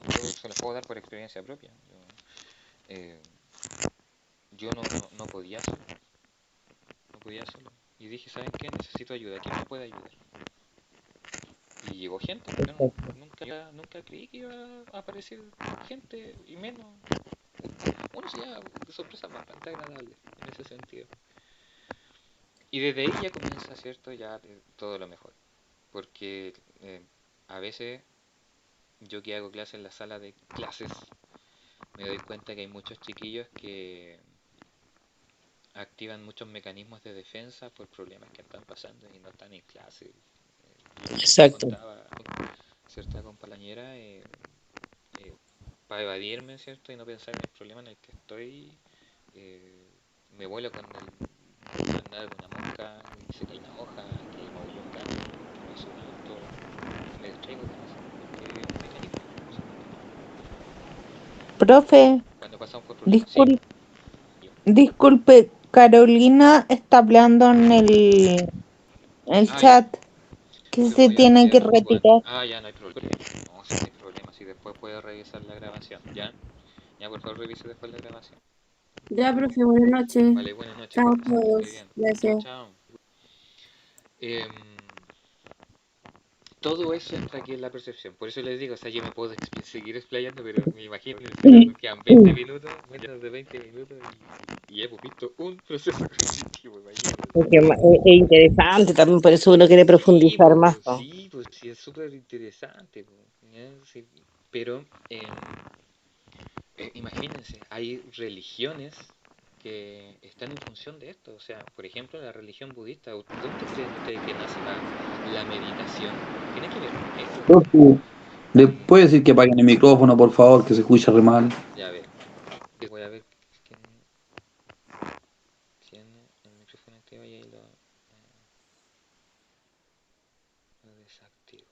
Yo se los puedo dar por experiencia propia. Eh, yo no podía solo, no podía solo. Y dije, ¿saben qué? Necesito ayuda, ¿quién me puede ayudar? Y llegó gente, yo nunca creí que iba a aparecer gente y menos. Uno se lleva de sorpresa bastante agradable en ese sentido. Y desde ahí ya comienza, ¿cierto? Ya todo lo mejor. Porque a veces yo que hago clases en la sala de clases, me doy cuenta que hay muchos chiquillos que activan muchos mecanismos de defensa por problemas que están pasando y no están en clase. Yo les Exacto. contaba a cierta compañera, para evadirme, ¿cierto? Y no pensar en el problema en el que estoy, eh, me vuelo con el andar de una mosca, que se cae una hoja, que movió un gato, que pasó un auto, me distraigo con eso, porque es un mecanismo. Profe, Cuando pasamos por problemas, sí, discul- yo. disculpe, Carolina está hablando el Ah, ya, chat que se lo se voy a tiene que enviar cuando... retirar. Ah, ya, no hay problema. No, sí, no hay problema, si después puede revisar la grabación, ¿ya? Ya, por favor, revise después la grabación. Ya, profe, buenas noches. Vale, buenas noches, Chao que a esté muy todos. bien. Chao, Gracias. chao. Em, todo eso entra aquí en la percepción. Por eso les digo, o sea, yo me puedo seguir explayando, pero me imagino que nos quedan 20 minutos, menos de 20 minutos, y hemos visto un proceso cognitivo, imagínense. Es interesante, también por eso uno quiere Sí, profundizar más, ¿no? pues sí, es súper interesante, po, ¿ya? Sí, pero imagínense, hay religiones que están en función de esto. O sea, por ejemplo, la religión budista, ¿dónde creen ustedes que nace la meditación? ¿Tiene que ver con esto? Profe, ¿le puede decir que apaguen el micrófono, por favor, que se escucha re mal? Ya a ver, voy a ver quién tiene el micrófono activo y ahí lo desactivo.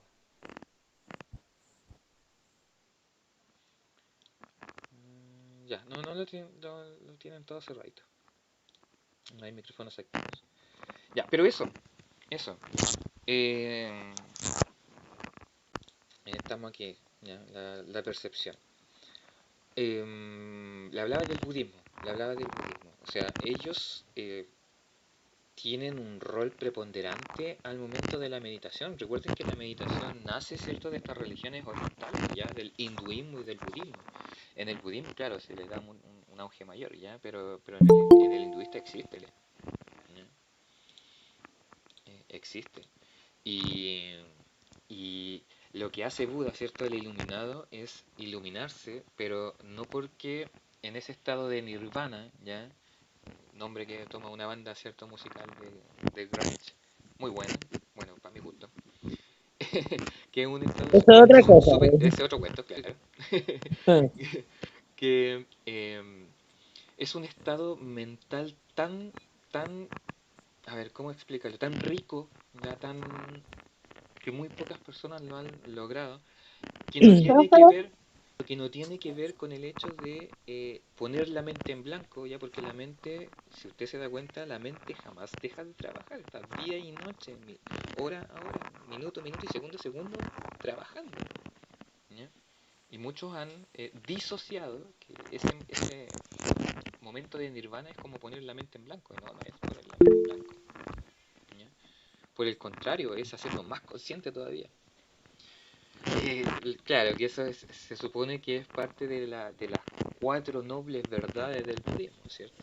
Ya, no lo tienen todo cerradito. No hay micrófonos activos. Ya, pero eso. Eh, estamos aquí, ya, la percepción. Le hablaba del budismo, O sea, ellos tienen un rol preponderante al momento de la meditación. Recuerden que la meditación nace, ¿cierto?, de estas religiones orientales, ya, del hinduismo y del budismo. En el budismo, claro, se le da un auge mayor, ya, pero en el hinduista existe, ¿ya? Existe. Y, y lo que hace Buda, ¿cierto? El iluminado es iluminarse, pero no porque en ese estado de nirvana, ¿ya? Nombre que toma una banda, ¿cierto? Musical de grunge, muy buena, bueno, para mi gusto, que es un estado Eso es súper, otra cosa. ese otro cuento, claro, ¿No? que es un estado mental tan, a ver, ¿cómo explicarlo? Tan rico, ya que muy pocas personas lo han logrado, que no tiene que ver, con el hecho de poner la mente en blanco, ya, porque la mente, si usted se da cuenta, la mente jamás deja de trabajar, está día y noche, hora a hora, minuto a minuto y segundo a segundo trabajando, ¿ya? Y muchos han disociado que ese momento de nirvana es como poner la mente en blanco, y no es poner la mente en blanco, ¿ya? Por el contrario, es hacernos más consciente todavía. Claro, que eso se supone que es parte de las 4 nobles verdades del budismo, ¿cierto?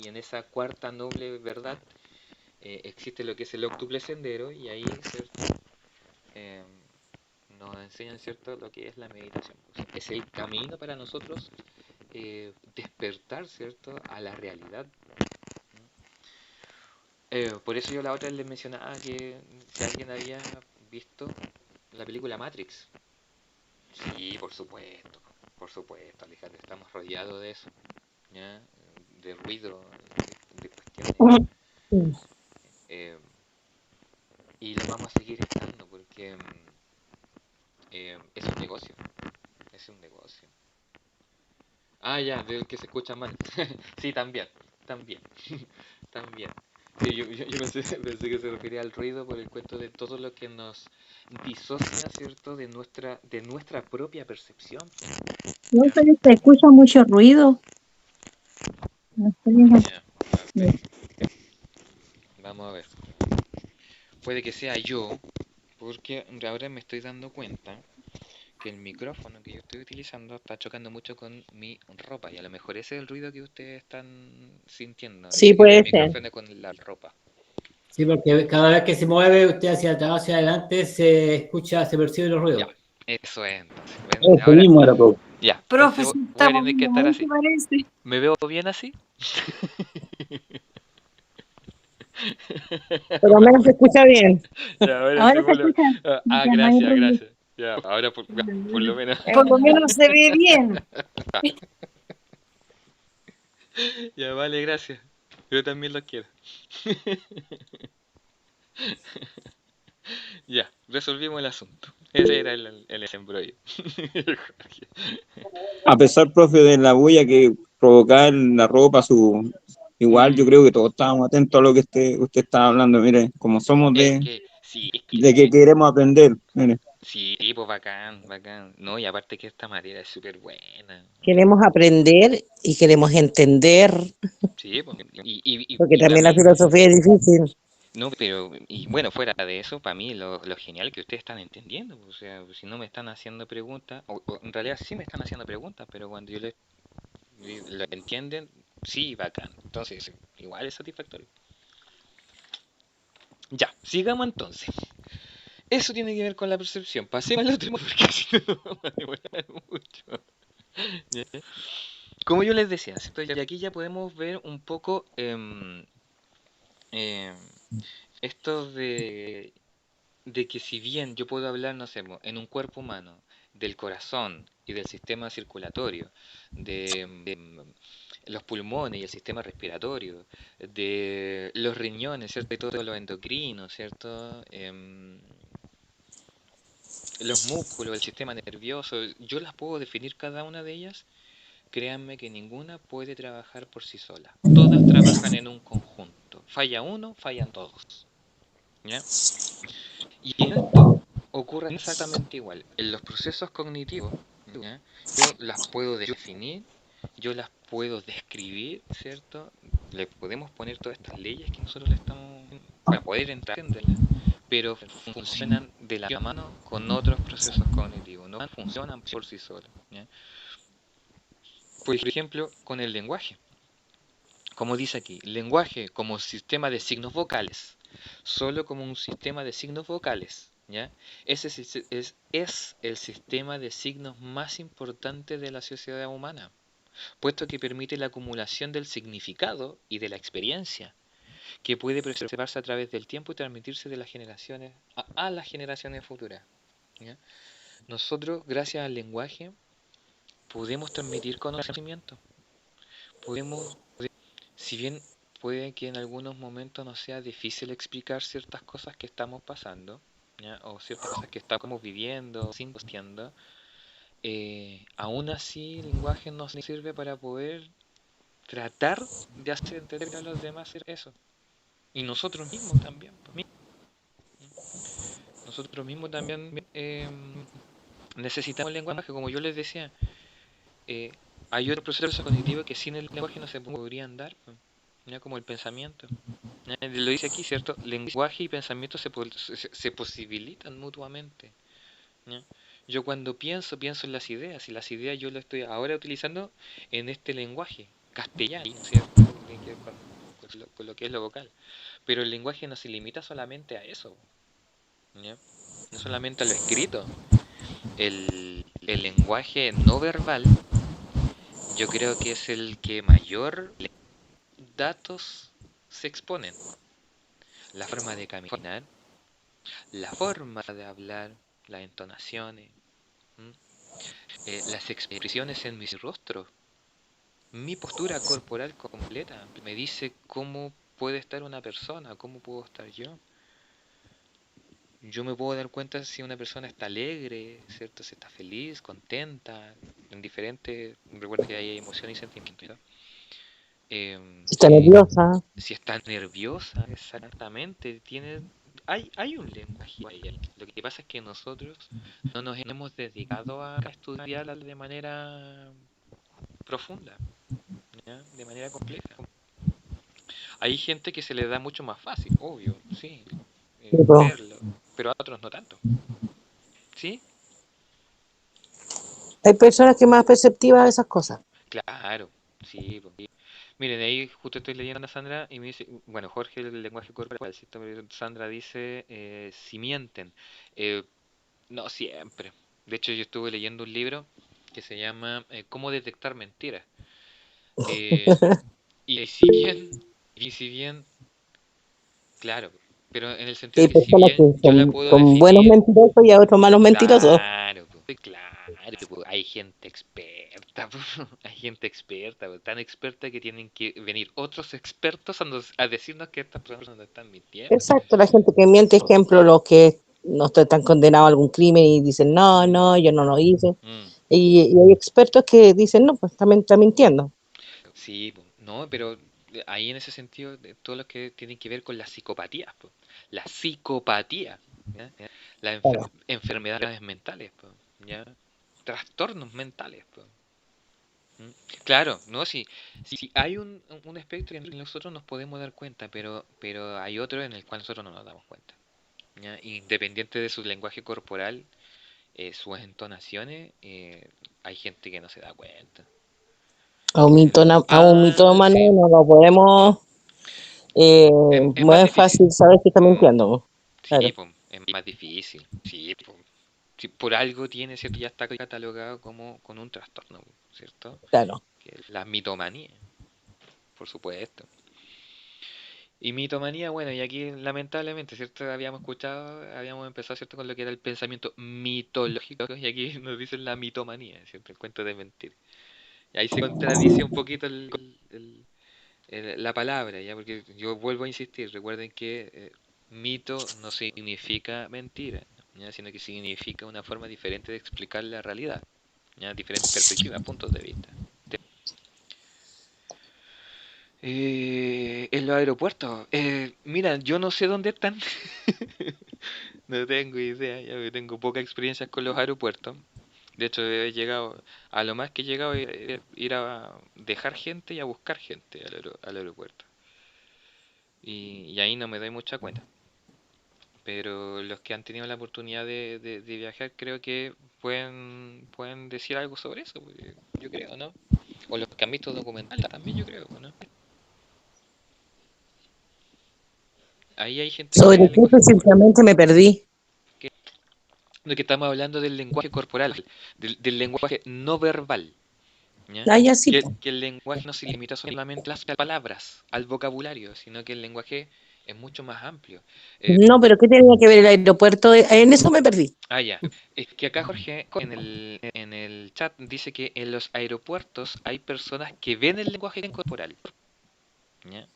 Y en esa cuarta noble verdad existe lo que es el octuple sendero y ahí, ¿cierto? Eh, nos enseñan, ¿cierto? Lo que es la meditación. Pues, es el camino para nosotros despertar, ¿cierto? A la realidad. Por eso yo la otra vez les mencionaba que si alguien había visto la película Matrix. Sí, por supuesto, Alejandro, estamos rodeados de eso, ¿ya? De ruido, de cuestiones. eh, y lo vamos a seguir estando porque es un negocio, es un negocio. Ah, ya, veo que se escucha mal. Sí, también, también, también. Sí, yo pensé que se refería al ruido por el cuento de todo lo que nos disocia, ¿cierto? De nuestra propia percepción. No ¿Ya? sé si se escucha mucho ruido. No sé. Ya, a ver, vamos a ver. Puede que sea yo, porque ahora me estoy dando cuenta que el micrófono que yo estoy utilizando está chocando mucho con mi ropa y a lo mejor ese es el ruido que ustedes están sintiendo, Sí, el puede ser. micrófono con la ropa. Sí, porque cada vez que se mueve usted hacia atrás, hacia adelante, se escucha, se perciben los Ya, ruidos. eso es entonces. ¿Ven? Eso Ahora, mismo era, profe. ya, Profe, entonces se voy está a tener que moviendo estar mucho, así. parece. ¿Me veo bien así? Por lo menos se escucha bien. Ya, ahora Ahora sí, se escucha, ya no hay gracias, ruido. gracias. Ya, ahora por lo menos. Por lo menos se ve bien. Ya, vale, gracias. Yo también lo quiero. Ya, resolvimos el asunto. Ese era el embrollo. A pesar, profe, de la bulla que provocaba en la ropa, igual yo creo que todos estábamos atentos a lo que usted estaba hablando. Mire, como somos Es que, sí, es que, de que queremos aprender. Mire. sí, pues bacán, bacán. No, y aparte que esta materia es súper buena. Queremos aprender y queremos entender, Sí, pues, porque y también la también, filosofía es difícil. no, pero, y bueno, fuera de eso, para mí lo genial que ustedes están entendiendo, pues, o sea, si no me están haciendo preguntas, o en realidad sí me están haciendo preguntas, pero cuando yo lo entienden, sí, bacán. Entonces, igual es satisfactorio. Ya, sigamos entonces. Eso tiene que ver con la percepción. Pasemos al otro tema porque si no nos vamos a demorar mucho. ¿Ya? Como yo les decía, ¿cierto? Y aquí ya podemos ver un poco em, esto de que si bien yo puedo hablar, no sé, en un cuerpo humano, del corazón y del sistema circulatorio, de los pulmones y el sistema respiratorio, de los riñones, ¿cierto? Y todo lo endocrino, ¿cierto? Los músculos, el sistema nervioso, yo las puedo definir cada una de ellas. Créanme que ninguna puede trabajar por sí sola. Todas trabajan en un conjunto. Falla uno, fallan todos. ¿Ya? Y esto ocurre exactamente igual. En los procesos cognitivos, ¿ya? Yo las puedo definir, yo las puedo describir, ¿cierto? Le podemos poner todas estas leyes que nosotros le estamos para poder entenderlas, pero funcionan de la mano con otros procesos cognitivos, no funcionan por sí solos. ¿Ya? Por ejemplo, con el lenguaje. Como dice aquí, lenguaje como sistema de signos vocales, solo como un sistema de signos vocales, ¿ya? Ese es el sistema de signos más importante de la sociedad humana, puesto que permite la acumulación del significado y de la experiencia, que puede preservarse a través del tiempo y transmitirse de las generaciones a las generaciones futuras, ¿ya? Nosotros, gracias al lenguaje, podemos transmitir conocimiento, podemos. Si bien puede que en algunos momentos nos sea difícil explicar ciertas cosas que estamos pasando, ¿ya? O ciertas cosas que estamos viviendo, sintiendo, aún así el lenguaje nos sirve para poder tratar de hacer entender a los demás eso. Y nosotros mismos también. Nosotros mismos también necesitamos el lenguaje, como yo les decía. eh, Hay otros procesos cognitivos que sin el lenguaje no se podrían dar, ¿ya? Como el pensamiento. Lo dice aquí, ¿cierto? Lenguaje y pensamiento se posibilitan mutuamente. ¿ya? Yo cuando pienso, pienso en las ideas, y las ideas yo las estoy ahora utilizando en este lenguaje castellano, ¿cierto? Que tiene que ver con lo que es lo vocal. Pero el lenguaje no se limita solamente a eso, ¿ya? No solamente a lo escrito. El lenguaje no verbal, yo creo que es el que mayor datos se exponen. La forma de caminar, la forma de hablar, las entonaciones, ¿m? Las expresiones en mi rostro, mi postura corporal completa, me dice cómo puede estar una persona, cómo puedo estar yo. Yo me puedo dar cuenta si una persona está alegre, ¿cierto? Si está feliz, contenta, en diferentes... Recuerda que hay emociones y sentimientos, ¿no? Está nerviosa. Si está nerviosa, exactamente, hay un lenguaje ahí. Lo que pasa es que nosotros no nos hemos dedicado a estudiarla de manera profunda, ¿ya? De manera compleja. Hay gente que se le da mucho más fácil, obvio, sí, Tipo, verlo, pero a otros no tanto, ¿sí? hay personas que más perceptivas de esas cosas. Claro, sí, po. Miren, ahí justo estoy leyendo a Sandra y me dice, bueno, Jorge, el lenguaje corporal, ¿cierto? Pero Sandra dice, si mienten. Eh, no siempre. De hecho, yo estuve leyendo un libro que se llama Cómo detectar mentiras. Eh, y si bien, y si bien, claro, pero en el sentido Hay que si personas que bien yo la son puedo con buenos definir, mentirosos y a otros malos mentirosos. claro, po, hay gente experta, po, hay gente experta, po, tan experta que tienen que venir otros expertos a decirnos que estas personas nos están mintiendo. Exacto, la gente que miente, ejemplo, los que no están condenados a algún crimen y dicen, no, no, yo no lo hice. Mm, Y hay expertos que dicen, no, pues también está mintiendo. sí, po, no, pero ahí en ese sentido, todo lo que tiene que ver con las psicopatías, po, la psicopatía, ¿ya? Las Claro. enfermedades mentales, po, ¿ya? Trastornos mentales, po. ¿Mm? Claro, no, sí, hay un espectro en el que nosotros nos podemos dar cuenta, pero hay otro en el cual nosotros no nos damos cuenta, ¿ya? Independiente de su lenguaje corporal, sus entonaciones, hay gente que no se da cuenta. A un mitómano Sí, no lo podemos, es no más es difícil. fácil saber si está Mm, mintiendo. sí, Claro, pues, es más difícil. Sí, po. Sí, por algo tiene, ¿cierto? Ya está catalogado como con un trastorno, ¿cierto? claro. Que es la mitomanía, por supuesto. Y mitomanía, bueno, y aquí lamentablemente, ¿cierto? Habíamos empezado, ¿cierto? Con lo que era el pensamiento mitológico, y aquí nos dicen la mitomanía, ¿cierto? El cuento de mentir. Y ahí se contradice un poquito la palabra, ¿ya? Porque yo vuelvo a insistir, recuerden que mito no significa mentira, ¿ya? Sino que significa una forma diferente de explicar la realidad, ¿ya? Diferentes perspectivas, puntos de vista. En los aeropuertos, mira, yo no sé dónde están. No tengo idea, ya que tengo poca experiencia con los aeropuertos. De hecho, he llegado, a lo más que he llegado es ir a dejar gente y a buscar gente al aeropuerto. Y ahí no me doy mucha cuenta. Pero los que han tenido la oportunidad de viajar creo que pueden decir algo sobre eso, porque yo creo, ¿no? O los que han visto documentales también, yo creo, ¿no? Ahí hay gente que Sobre tiene el qué lenguaje corporal. específicamente me perdí. De que estamos hablando del lenguaje corporal, del lenguaje no verbal, ¿ya? Ah, ya sí. Que el lenguaje no se limita solamente a las palabras, al vocabulario, sino que el lenguaje es mucho más amplio. Eh, No, pero ¿qué tenía que ver el aeropuerto? En eso me perdí. ya, es que acá Jorge en el chat dice que en los aeropuertos hay personas que ven el lenguaje corporal, ¿ya?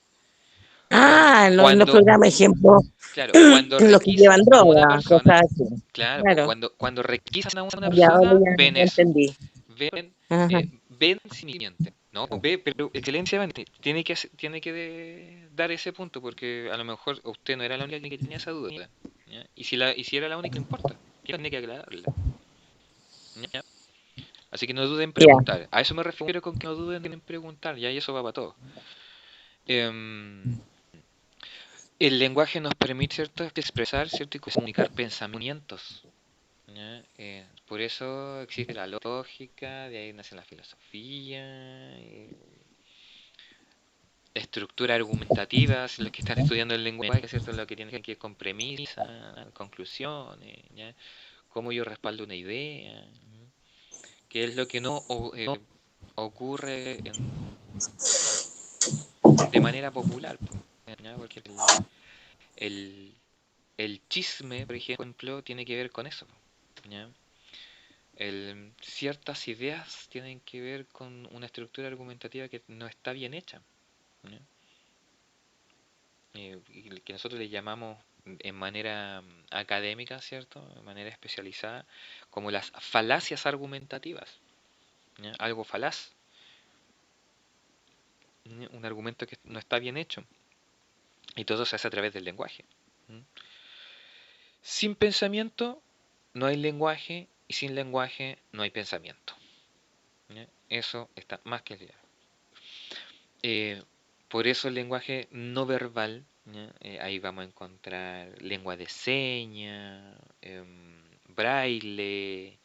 Cuando, Ah, en los cuando, programas, ejemplo, claro, cuando los que llevan requisan a una droga, persona, cosas así. claro, pues, Claro, cuando requisan a una ya, ahora persona, ven ya eso. entendí. Ven, Ajá. ven si mienten. No, ve, pero excelencia tiene que, dar ese punto porque a lo mejor usted no era la única que tenía esa duda, ¿ya? Y si era la única, no importa. Tiene que aclararla, ¿ya? Así que no duden en Ya. preguntar. A eso me refiero con que no duden en preguntar, ya, y eso va para todo. Em, el lenguaje nos permite, ¿cierto?, expresar, ¿cierto?, y comunicar pensamientos. ¿ya? Por eso existe la lógica, de ahí nace la filosofía, estructura argumentativa, si los que están estudiando el lenguaje, ¿cierto? Lo que tienen que ver con premisas, conclusiones, ¿ya? Cómo yo respaldo una idea, ¿ya? Que es lo que no ocurre de manera popular, ¿ya? Porque el, el chisme, por ejemplo, tiene que ver con eso, ¿ya? Ciertas ideas tienen que ver con una estructura argumentativa que no está bien hecha, ¿ya? Y que nosotros le llamamos en manera académica, ¿cierto? De manera especializada, como las falacias argumentativas, ¿ya? Algo falaz, ¿ya? Un argumento que no está bien hecho. Y todo se hace a través del lenguaje. ¿Mm? Sin pensamiento no hay lenguaje y sin lenguaje no hay pensamiento, ¿ya? Eso está más que claro. Por eso el lenguaje no verbal, ¿ya? Ahí vamos a encontrar lengua de señas, braille,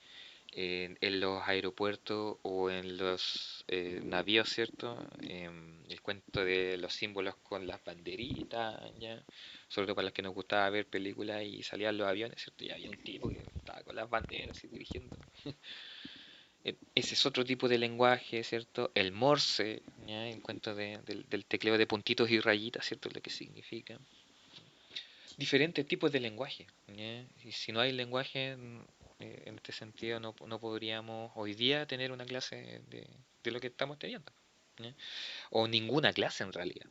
en los aeropuertos o en los navíos, ¿cierto? El cuento de los símbolos con las banderitas, ¿ya? Sobre todo para los que nos gustaba ver películas y salían los aviones, ¿cierto? Y había un tipo que estaba con las banderas y dirigiendo. Ese es otro tipo de lenguaje, ¿cierto? El Morse, ¿ya? El cuento del tecleo de puntitos y rayitas, ¿cierto? Lo que significa. Diferentes tipos de lenguaje, ¿ya? Y si no hay lenguaje, en este sentido, no podríamos hoy día tener una clase de lo que estamos teniendo, ¿ya? O ninguna clase en realidad,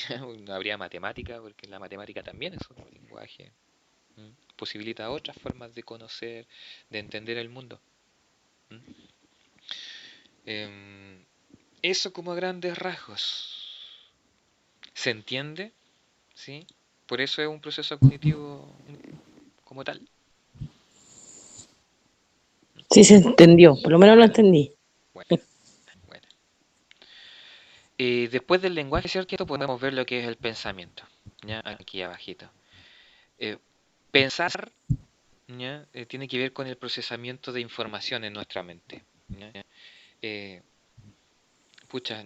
¿ya? No habría matemática, porque la matemática también es otro lenguaje, ¿ya? Posibilita otras formas de conocer, de entender el mundo, ¿ya? Eso como a grandes rasgos. ¿Se entiende? ¿Sí? Por eso es un proceso cognitivo como tal. Sí se entendió, por lo menos lo entendí. Bueno, bueno. Después del lenguaje, ¿cierto? Podemos ver lo que es el pensamiento, ¿ya? Aquí abajito. Pensar, ¿ya? Tiene que ver con el procesamiento de información en nuestra mente, ¿ya? Pucha,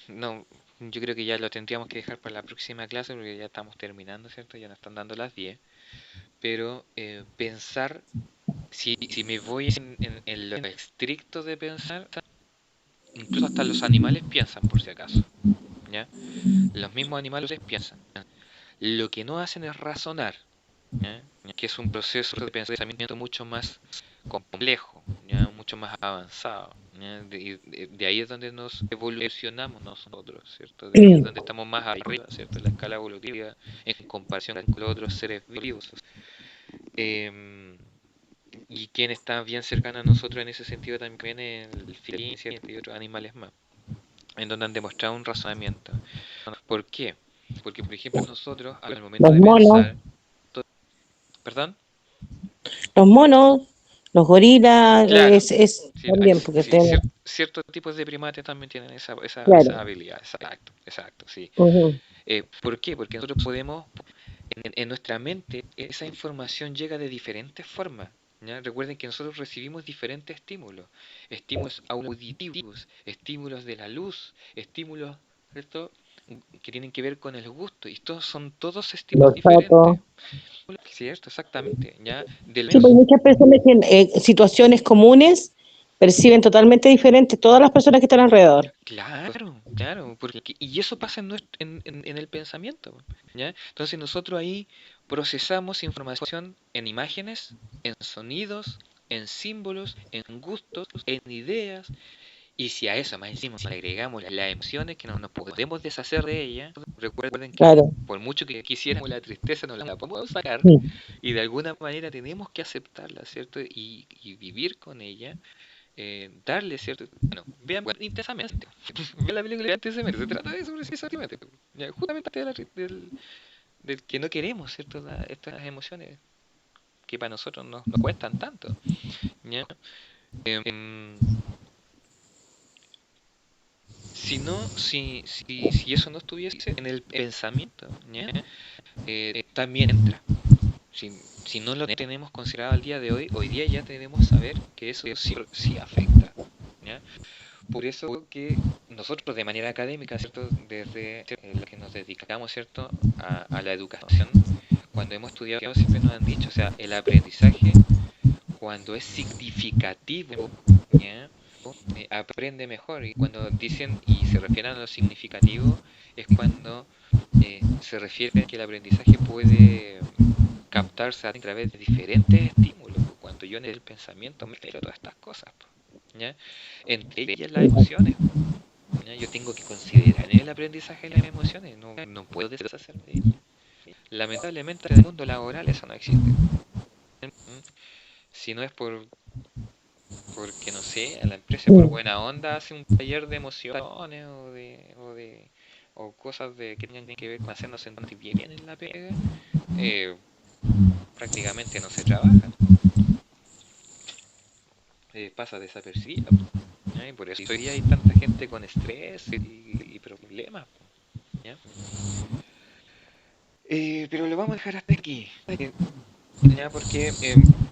no, yo creo que ya lo tendríamos que dejar para la próxima clase porque ya estamos terminando, ¿cierto? Ya nos están dando las 10. Pero pensar, si me voy en lo estricto de pensar, incluso hasta los animales piensan por si acaso, ¿ya? Los mismos animales piensan. Lo que no hacen es razonar, ¿ya? Que es un proceso de pensamiento mucho más complejo, ¿ya? Mucho más avanzado, ¿ya? De ahí es donde nos evolucionamos nosotros, ¿cierto? De ahí es donde estamos más arriba, ¿cierto? En la escala evolutiva en comparación con los otros seres vivos. Y quien está bien cercano a nosotros en ese sentido también es el felino, ¿cierto? Y otros animales más, en donde han demostrado un razonamiento. ¿Por qué? Porque, por ejemplo, nosotros, al momento Los de monos, pensar... ¿Perdón? los monos, los gorilas, Claro, es sí, también, porque sí, tenemos, ciertos tipos de primates también tienen esa claro. habilidad, exacto, sí. Ujú. ¿Por qué? Porque nosotros podemos, en nuestra mente, esa información llega de diferentes formas, ¿ya? Recuerden que nosotros recibimos diferentes estímulos auditivos, estímulos de la luz, estímulos, ¿cierto? Que tienen que ver con el gusto, y son todos estímulos Los diferentes, patos. ¿cierto? Exactamente, ¿ya? Del Sí, pues muchas personas que en situaciones comunes perciben totalmente diferente todas las personas que están alrededor. Claro, claro, y eso pasa en el pensamiento, ¿ya? Entonces nosotros ahí procesamos información en imágenes, en sonidos, en símbolos, en gustos, en ideas, y si a eso más encima le agregamos las emociones que no nos podemos deshacer de ellas, recuerden que Claro. por mucho que quisiéramos la tristeza no la podemos sacar, Sí. y de alguna manera tenemos que aceptarla, ¿cierto? Y vivir con ella, darle cierto... Bueno, vean intensamente. Vean la película intensamente. Se trata de eso precisamente. Ya, justamente del que no queremos, ¿cierto? Estas emociones que para nosotros nos cuestan tanto. ¿Ya? Em, si eso no estuviese en el pensamiento, ¿ya? También entra. Si si no lo tenemos considerado al día de hoy, hoy día ya debemos saber que eso sí afecta, ¿ya? Por eso que nosotros de manera académica, ¿cierto? Desde lo que nos dedicamos, ¿cierto? A la educación, cuando hemos estudiado siempre nos han dicho, o sea, el aprendizaje, cuando es significativo, ¿ya? Aprende mejor. Y cuando dicen y se refieren a lo significativo, es cuando se refiere a que el aprendizaje puede captarse a través de diferentes estímulos. Cuando yo en el pensamiento me entero todas estas cosas, ¿ya? Entre ellas las emociones, ¿ya? Yo tengo que considerar en el aprendizaje las emociones, no puedo deshacerme de ellas. Lamentablemente en el mundo laboral eso no existe. Si no es porque no sé, a la empresa por buena onda hace un taller de emociones o cosas que tengan que ver con hacernos sentir bien en la pega, prácticamente no se trabaja. Pasa desapercibida, ¿ya? Y por eso hoy día hay tanta gente con estrés y problemas, ¿ya? Pero lo vamos a dejar hasta aquí, ¿ya? Porque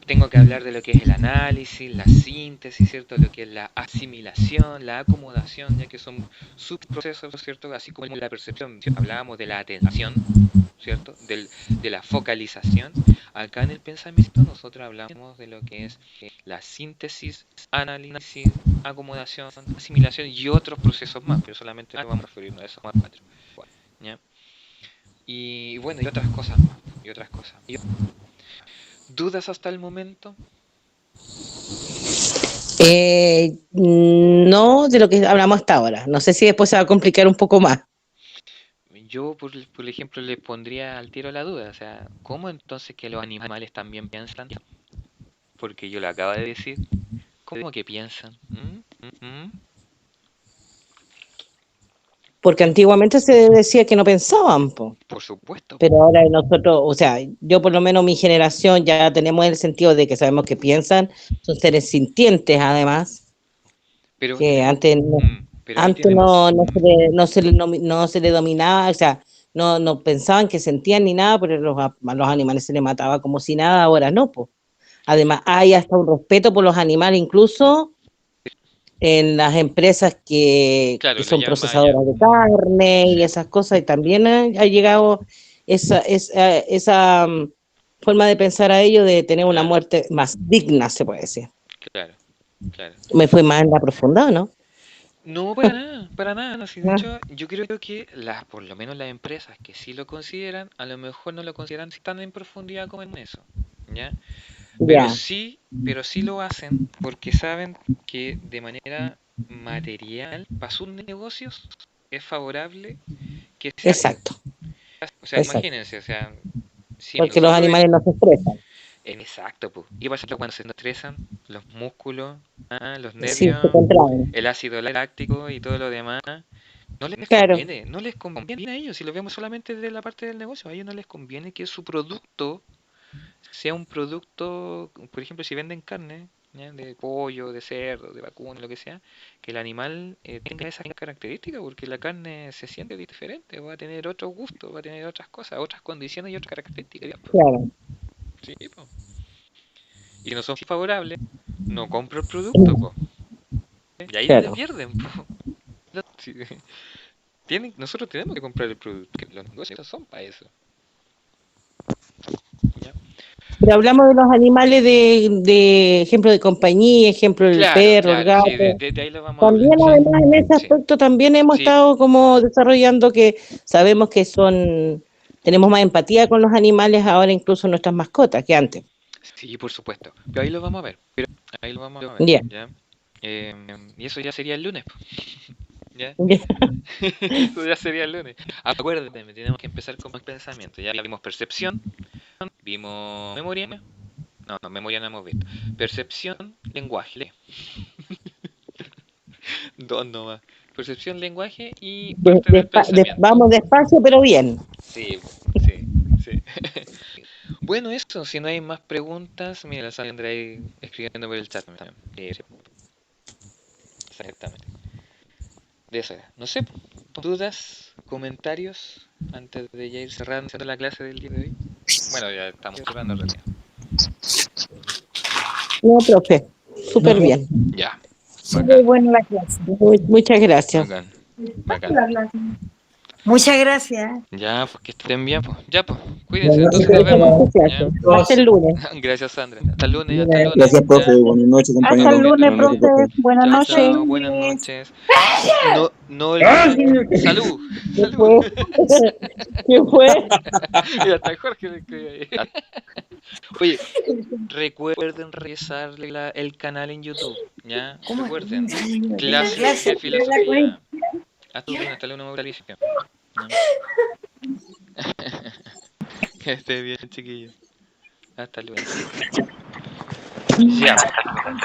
tengo que hablar de lo que es el análisis, la síntesis, ¿cierto? Lo que es la asimilación, la acomodación, ya que son subprocesos, ¿cierto? Así como la percepción. Hablábamos de la atención, ¿cierto? De la focalización. Acá en el pensamiento nosotros hablamos de lo que es la síntesis, análisis, acomodación, asimilación y otros procesos más, pero solamente vamos a referirnos a esos cuatro, ¿ya? Y bueno, y otras cosas más, y otras cosas. ¿Dudas hasta el momento? No de lo que hablamos hasta ahora. No sé si después se va a complicar un poco más. Yo, por ejemplo, le pondría al tiro la duda, o sea, ¿cómo entonces que los animales también piensan? Porque yo lo acabo de decir, ¿cómo que piensan? Porque antiguamente se decía que no pensaban, po. Por supuesto. Pero ahora nosotros, o sea, yo por lo menos mi generación ya tenemos el sentido de que sabemos que piensan, son seres sintientes además, Pero, que antes pero ahí tenemos... no se le dominaba, o sea, no pensaban que sentían ni nada, pero a los animales se les mataba como si nada, ahora no, pues. Además, hay hasta un respeto por los animales, incluso en las empresas que Claro, lo son llaman más allá. procesadoras de carne y Sí. esas cosas, y también ha llegado esa forma de pensar a ellos de tener una Claro, muerte más digna, se puede decir. claro, claro. Me fue más en la profundidad, ¿no? No, para nada. Sí, de Ah, hecho, yo creo que por lo menos las empresas que sí lo consideran, a lo mejor no lo consideran tan en profundidad como en eso, ¿ya? Pero ya, sí lo hacen porque saben que de manera material para sus negocios es favorable que sea así. exacto, O sea, exacto. imagínense, o sea, si Porque los nosotros animales no se expresan. exacto, pues. Y pasa cuando se estresan, los músculos, los Sí, se nervios, contraen. el ácido láctico y todo lo demás, Claro, no les conviene a ellos, si lo vemos solamente desde la parte del negocio, a ellos no les conviene que su producto sea un producto, por ejemplo, si venden carne, ¿ya? De pollo, de cerdo, de vacuno, lo que sea, que el animal tenga esas características, porque la carne se siente diferente, va a tener otro gusto, va a tener otras cosas, otras condiciones y otras características. claro. Sí, po. Y no son favorables, no compro el producto, po. Y ahí donde Claro. pierden, po. Sí. Nosotros tenemos que comprar el producto, que los negocios son para eso. ¿Ya? Pero hablamos de los animales de ejemplo de compañía, ejemplo del perro, el Claro, sí, gato. de ahí lo vamos a hablar. También Sí, además en ese sí, aspecto también hemos sí, estado como desarrollando que sabemos que tenemos más empatía con los animales ahora incluso nuestras mascotas que antes. sí, por supuesto. Pero ahí lo vamos a ver. Ahí lo vamos a ver, Ya, ¿ya? Y eso ya sería el lunes, po, ¿ya? ya, Eso ya sería el lunes. Acuérdate, tenemos que empezar con el pensamiento. Ya vimos percepción, vimos memoria. No, memoria no hemos visto. Percepción, lenguaje. Dos nomás. Percepción, lenguaje y parte del pensamiento. vamos despacio pero bien. Sí, sí, sí. Bueno, eso, si no hay más preguntas, mira, la Sandra ahí escribiendo por el chat también. Sí, exactamente. De eso era. No sé, dudas, comentarios antes de ya ir cerrando la clase del día de hoy. Bueno, ya estamos cerrando en realidad. No, profe, súper No. bien. Ya. Súper Bacán, buena la clase. Muchas gracias. bacán, bacán. Muchas gracias. Ya, pues que estén bien, pues. Ya, pues. Cuídense, Bueno, entonces Muchas nos vemos. gracias. Ya. Hasta el lunes. Gracias, Sandra. Hasta el lunes, hasta el lunes. Gracias, profe. Ya. Buenas noches, Hasta compañero. el lunes, Buenas noches, profe. Buenas Chao, noches. chao, buenas noches. No, no olviden. Salud, ¿Qué salud. fue? ¿Qué fue? Mira, hasta Jorge me escribe ahí. Oye, recuerden revisarle el canal en YouTube, ¿ya? ¿Cómo Recuerden, es? clases Clase, de filosofía. Hasta lunes, hasta lunes, Mauricio. ¿No? Que esté bien, chiquillos. Hasta luego. Ya,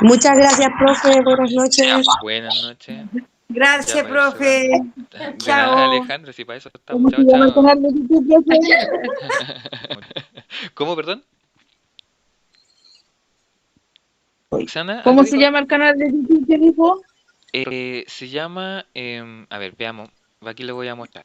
Muchas gracias, profe. Buenas noches. buenas noches. Gracias, Ya, para eso profe. vamos. De nada, Chao. Alejandro, si para eso ¿Cómo estamos. se Chao, llama el chao. canal de YouTube, profe? ¿Cómo, perdón? Xana, ¿algo ¿Cómo se dijo? llama el canal de YouTube que dijo? Se llama, a ver, veamos, aquí lo voy a mostrar.